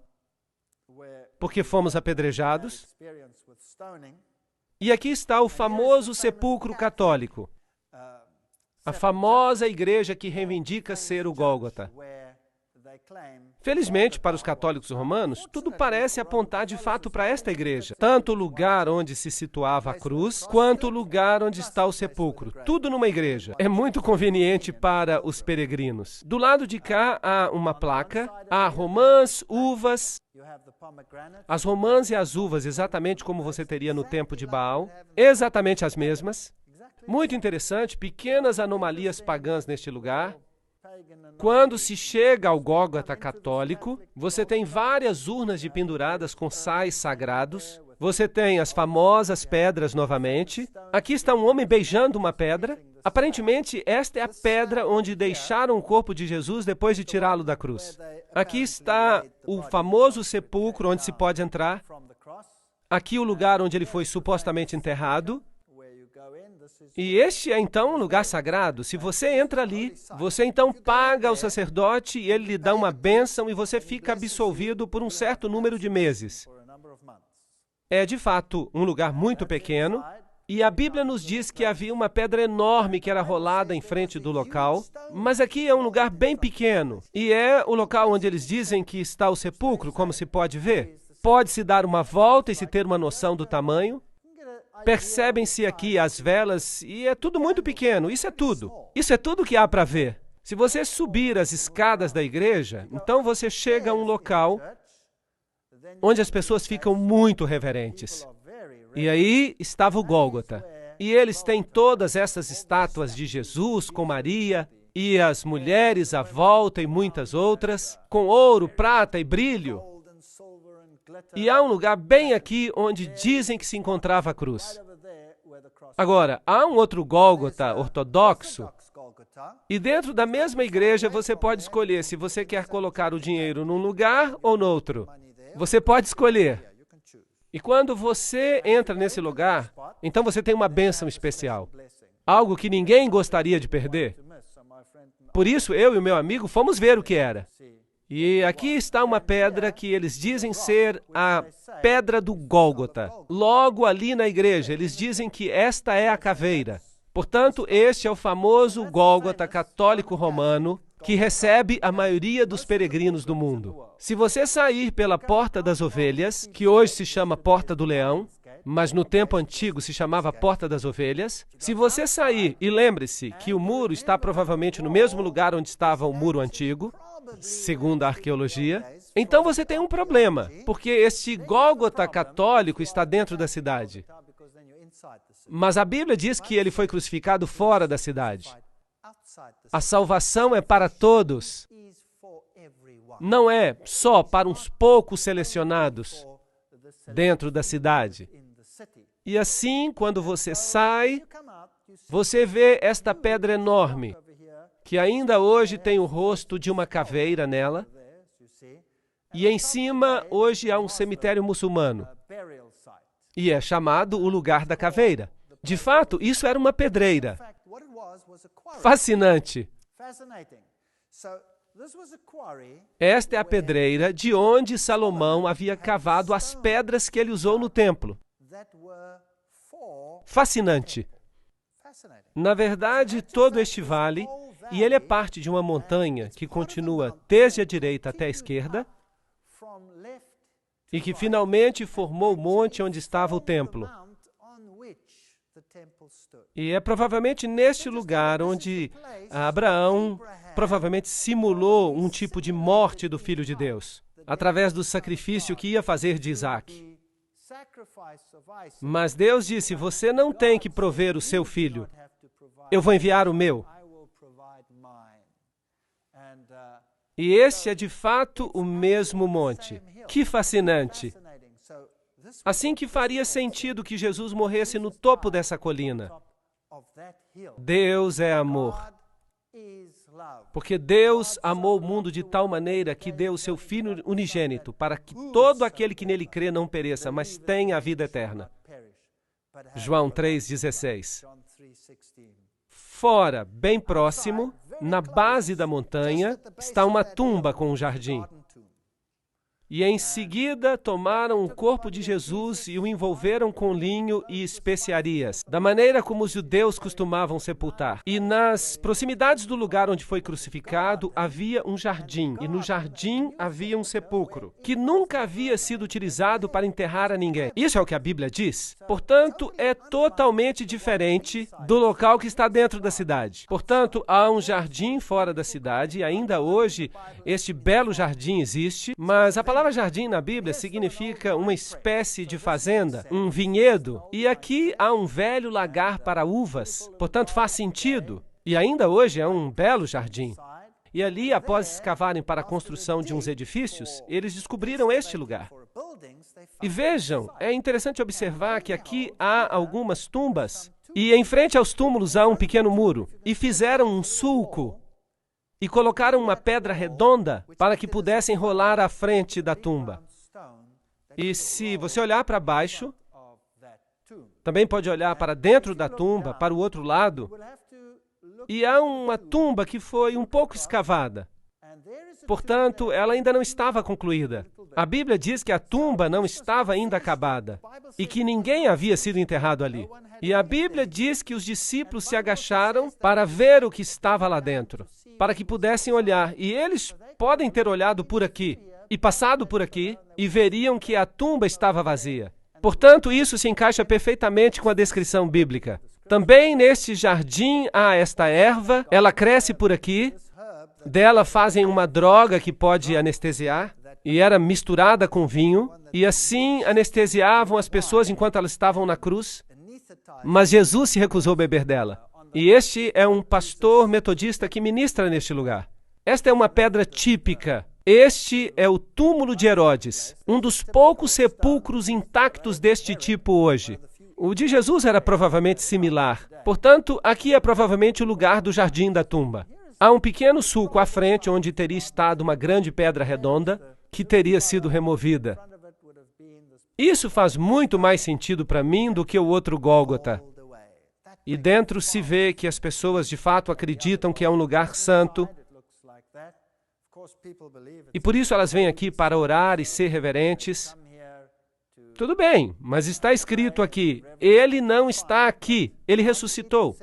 porque fomos apedrejados. E aqui está o famoso sepulcro católico, a famosa igreja que reivindica ser o Gólgota. Felizmente, para os católicos romanos, tudo parece apontar de fato para esta igreja. Tanto o lugar onde se situava a cruz, quanto o lugar onde está o sepulcro. Tudo numa igreja. É muito conveniente para os peregrinos. Do lado de cá há uma placa, há romãs, uvas. As romãs e as uvas, exatamente como você teria no tempo de Baal. Exatamente as mesmas. Muito interessante, pequenas anomalias pagãs neste lugar. Quando se chega ao Gólgota católico, você tem várias urnas de penduradas com sais sagrados. Você tem as famosas pedras novamente. Aqui está um homem beijando uma pedra. Aparentemente, esta é a pedra onde deixaram o corpo de Jesus depois de tirá-lo da cruz. Aqui está o famoso sepulcro onde se pode entrar. Aqui o lugar onde ele foi supostamente enterrado. E este é então um lugar sagrado. Se você entra ali, você então paga ao sacerdote e ele lhe dá uma bênção e você fica absolvido por um certo número de meses. É de fato um lugar muito pequeno e a Bíblia nos diz que havia uma pedra enorme que era rolada em frente do local, mas aqui é um lugar bem pequeno e é o local onde eles dizem que está o sepulcro, como se pode ver. Pode-se dar uma volta e se ter uma noção do tamanho. Percebem-se aqui as velas e é tudo muito pequeno, isso é tudo. Isso é tudo que há para ver. Se você subir as escadas da igreja, então você chega a um local onde as pessoas ficam muito reverentes. E aí estava o Gólgota. E eles têm todas essas estátuas de Jesus com Maria e as mulheres à volta e muitas outras, com ouro, prata e brilho. E há um lugar bem aqui onde dizem que se encontrava a cruz. Agora, há um outro Gólgota ortodoxo, e dentro da mesma igreja você pode escolher se você quer colocar o dinheiro num lugar ou no outro. Você pode escolher. E quando você entra nesse lugar, então você tem uma bênção especial. Algo que ninguém gostaria de perder. Por isso, eu e o meu amigo fomos ver o que era. E aqui está uma pedra que eles dizem ser a pedra do Gólgota. Logo ali na igreja, eles dizem que esta é a caveira. Portanto, este é o famoso Gólgota católico romano que recebe a maioria dos peregrinos do mundo. Se você sair pela Porta das Ovelhas, que hoje se chama Porta do Leão, mas no tempo antigo se chamava Porta das Ovelhas, se você sair, e lembre-se que o muro está provavelmente no mesmo lugar onde estava o muro antigo, segundo a arqueologia, então você tem um problema, porque este Gólgota católico está dentro da cidade. Mas a Bíblia diz que ele foi crucificado fora da cidade. A salvação é para todos. Não é só para uns poucos selecionados dentro da cidade. E assim, quando você sai, você vê esta pedra enorme, que ainda hoje tem o rosto de uma caveira nela, e em cima hoje há um cemitério muçulmano, e é chamado o lugar da caveira. De fato, isso era uma pedreira. Fascinante. Esta é a pedreira de onde Salomão havia cavado as pedras que ele usou no templo. Fascinante. Na verdade, todo este vale, e ele é parte de uma montanha que continua desde a direita até a esquerda, e que finalmente formou o monte onde estava o templo. E é provavelmente neste lugar onde Abraão provavelmente simulou um tipo de morte do Filho de Deus, através do sacrifício que ia fazer de Isaac. Mas Deus disse, você não tem que prover o seu filho, eu vou enviar o meu. E este é de fato o mesmo monte. Que fascinante! Assim que faria sentido que Jesus morresse no topo dessa colina. Deus é amor. Porque Deus amou o mundo de tal maneira que deu o seu Filho unigênito para que todo aquele que nele crê não pereça, mas tenha a vida eterna. João 3,16. Fora, bem próximo, na base da montanha, está uma tumba com um jardim. E em seguida tomaram o corpo de Jesus e o envolveram com linho e especiarias, da maneira como os judeus costumavam sepultar. E nas proximidades do lugar onde foi crucificado havia um jardim, e no jardim havia um sepulcro, que nunca havia sido utilizado para enterrar a ninguém. Isso é o que a Bíblia diz. Portanto, é totalmente diferente do local que está dentro da cidade. Portanto, há um jardim fora da cidade, e ainda hoje este belo jardim existe, mas a palavra jardim na Bíblia significa uma espécie de fazenda, um vinhedo, e aqui há um velho lagar para uvas, portanto faz sentido, e ainda hoje é um belo jardim. E ali, após escavarem para a construção de uns edifícios, eles descobriram este lugar. E vejam, é interessante observar que aqui há algumas tumbas, e em frente aos túmulos há um pequeno muro, e fizeram um sulco, e colocaram uma pedra redonda para que pudessem rolar à frente da tumba. E se você olhar para baixo, também pode olhar para dentro da tumba, para o outro lado, e há uma tumba que foi um pouco escavada. Portanto, ela ainda não estava concluída. A Bíblia diz que a tumba não estava ainda acabada e que ninguém havia sido enterrado ali. E a Bíblia diz que os discípulos se agacharam para ver o que estava lá dentro, para que pudessem olhar. E eles podem ter olhado por aqui e passado por aqui e veriam que a tumba estava vazia. Portanto, isso se encaixa perfeitamente com a descrição bíblica. Também neste jardim há esta erva, ela cresce por aqui, dela fazem uma droga que pode anestesiar, e era misturada com vinho, e assim anestesiavam as pessoas enquanto elas estavam na cruz, mas Jesus se recusou a beber dela. E este é um pastor metodista que ministra neste lugar. Esta é uma pedra típica. Este é o túmulo de Herodes, um dos poucos sepulcros intactos deste tipo hoje. O de Jesus era provavelmente similar. Portanto, aqui é provavelmente o lugar do jardim da tumba. Há um pequeno sulco à frente onde teria estado uma grande pedra redonda que teria sido removida. Isso faz muito mais sentido para mim do que o outro Gólgota. E dentro se vê que as pessoas de fato acreditam que é um lugar santo. E por isso elas vêm aqui para orar e ser reverentes. Tudo bem, mas está escrito aqui, ele não está aqui, ele ressuscitou.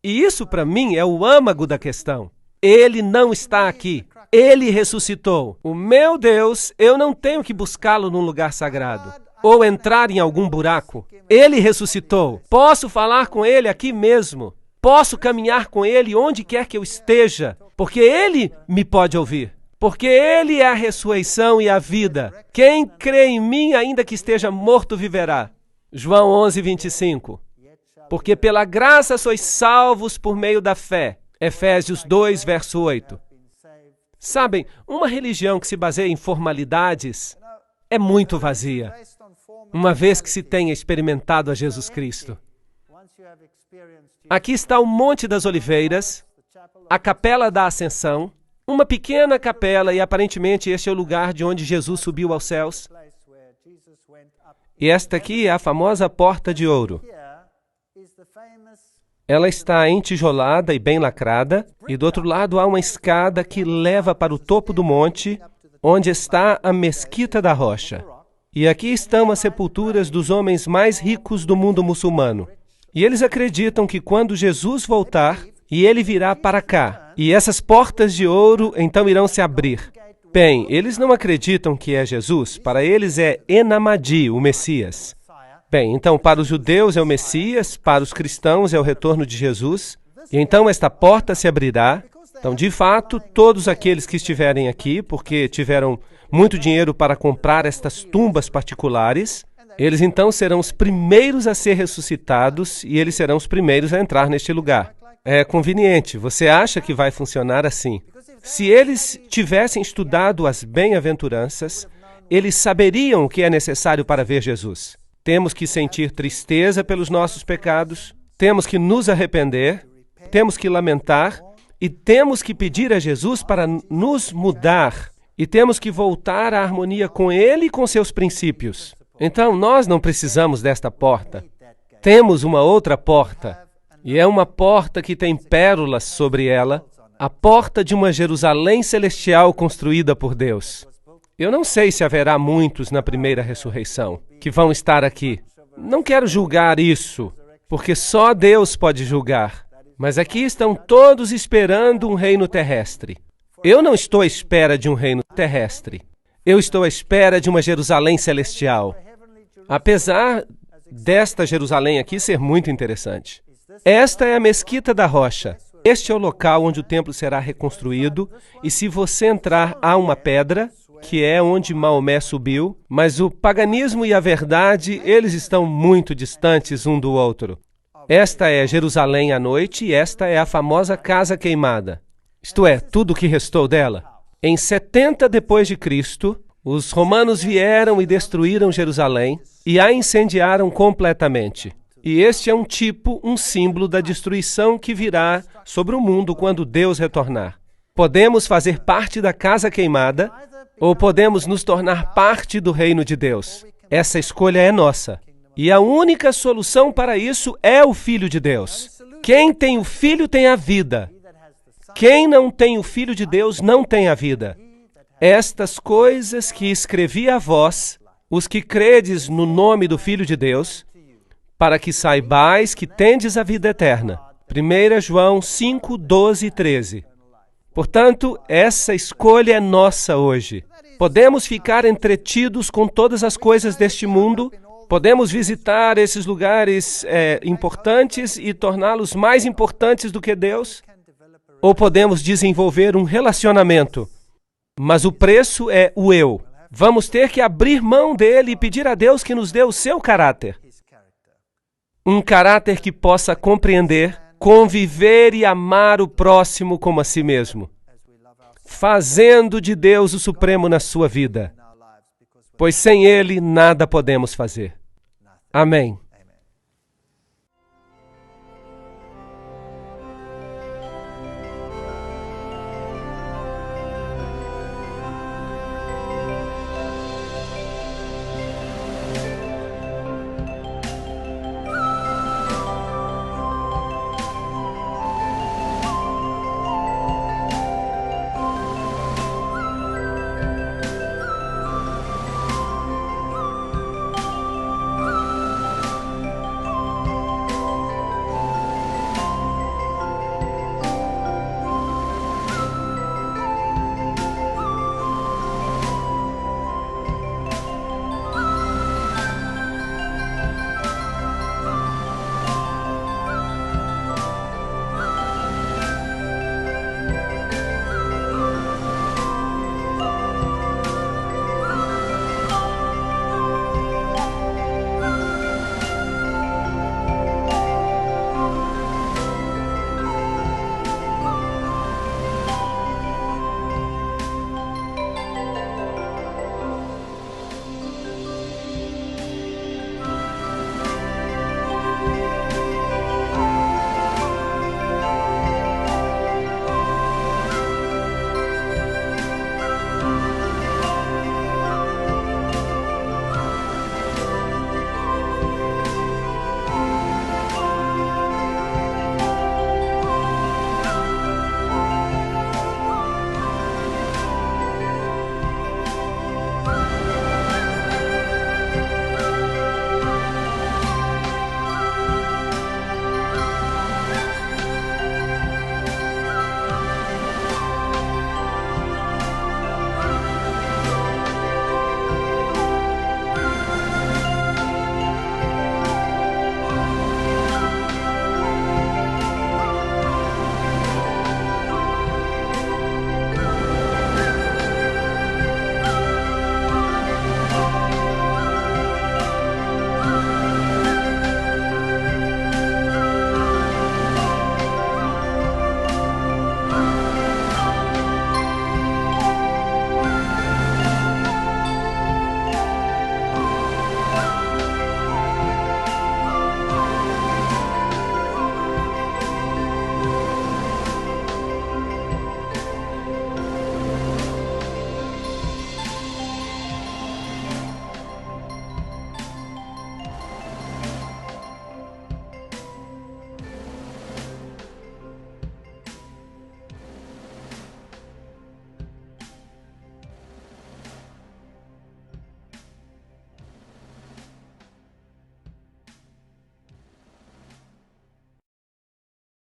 E isso para mim é o âmago da questão. Ele não está aqui, ele ressuscitou. O meu Deus, eu não tenho que buscá-lo num lugar sagrado ou entrar em algum buraco. Ele ressuscitou. Posso falar com ele aqui mesmo. Posso caminhar com ele onde quer que eu esteja, porque ele me pode ouvir. Porque ele é a ressurreição e a vida. Quem crê em mim, ainda que esteja morto, viverá. João 11, 25. Porque pela graça sois salvos por meio da fé. Efésios 2, verso 8. Sabem, uma religião que se baseia em formalidades é muito vazia, uma vez que se tenha experimentado a Jesus Cristo. Aqui está o Monte das Oliveiras, a Capela da Ascensão, uma pequena capela, e aparentemente este é o lugar de onde Jesus subiu aos céus. E esta aqui é a famosa Porta de Ouro. Ela está entijolada e bem lacrada, e do outro lado há uma escada que leva para o topo do monte, onde está a Mesquita da Rocha. E aqui estão as sepulturas dos homens mais ricos do mundo muçulmano. E eles acreditam que quando Jesus voltar, e ele virá para cá, e essas portas de ouro então irão se abrir. Bem, eles não acreditam que é Jesus, para eles é Enamadi, o Messias. Bem, então para os judeus é o Messias, para os cristãos é o retorno de Jesus, e então esta porta se abrirá. Então, de fato, todos aqueles que estiverem aqui, porque tiveram muito dinheiro para comprar estas tumbas particulares, eles então serão os primeiros a ser ressuscitados e eles serão os primeiros a entrar neste lugar. É conveniente, você acha que vai funcionar assim? Se eles tivessem estudado as bem-aventuranças, eles saberiam o que é necessário para ver Jesus. Temos que sentir tristeza pelos nossos pecados, temos que nos arrepender, temos que lamentar e temos que pedir a Jesus para nos mudar e temos que voltar à harmonia com Ele e com seus princípios. Então, nós não precisamos desta porta. Temos uma outra porta. E é uma porta que tem pérolas sobre ela, a porta de uma Jerusalém celestial construída por Deus. Eu não sei se haverá muitos na primeira ressurreição que vão estar aqui. Não quero julgar isso, porque só Deus pode julgar. Mas aqui estão todos esperando um reino terrestre. Eu não estou à espera de um reino terrestre. Eu estou à espera de uma Jerusalém celestial. Apesar desta Jerusalém aqui ser muito interessante. Esta é a Mesquita da Rocha. Este é o local onde o templo será reconstruído, e se você entrar, há uma pedra, que é onde Maomé subiu, mas o paganismo e a verdade, eles estão muito distantes um do outro. Esta é Jerusalém à noite e esta é a famosa Casa Queimada. Isto é, tudo o que restou dela. Em 70 depois de Cristo, os romanos vieram e destruíram Jerusalém e a incendiaram completamente. E este é um símbolo da destruição que virá sobre o mundo quando Deus retornar. Podemos fazer parte da Casa Queimada ou podemos nos tornar parte do reino de Deus. Essa escolha é nossa. E a única solução para isso é o Filho de Deus. Quem tem o Filho tem a vida. Quem não tem o Filho de Deus não tem a vida. Estas coisas que escrevi a vós, os que credes no nome do Filho de Deus, para que saibais que tendes a vida eterna. 1 João 5, 12 e 13. Portanto, essa escolha é nossa hoje. Podemos ficar entretidos com todas as coisas deste mundo, podemos visitar esses lugares importantes e torná-los mais importantes do que Deus, ou podemos desenvolver um relacionamento. Mas o preço é o eu. Vamos ter que abrir mão dele e pedir a Deus que nos dê o seu caráter. Um caráter que possa compreender, conviver e amar o próximo como a si mesmo, fazendo de Deus o supremo na sua vida, pois sem Ele nada podemos fazer. Amém.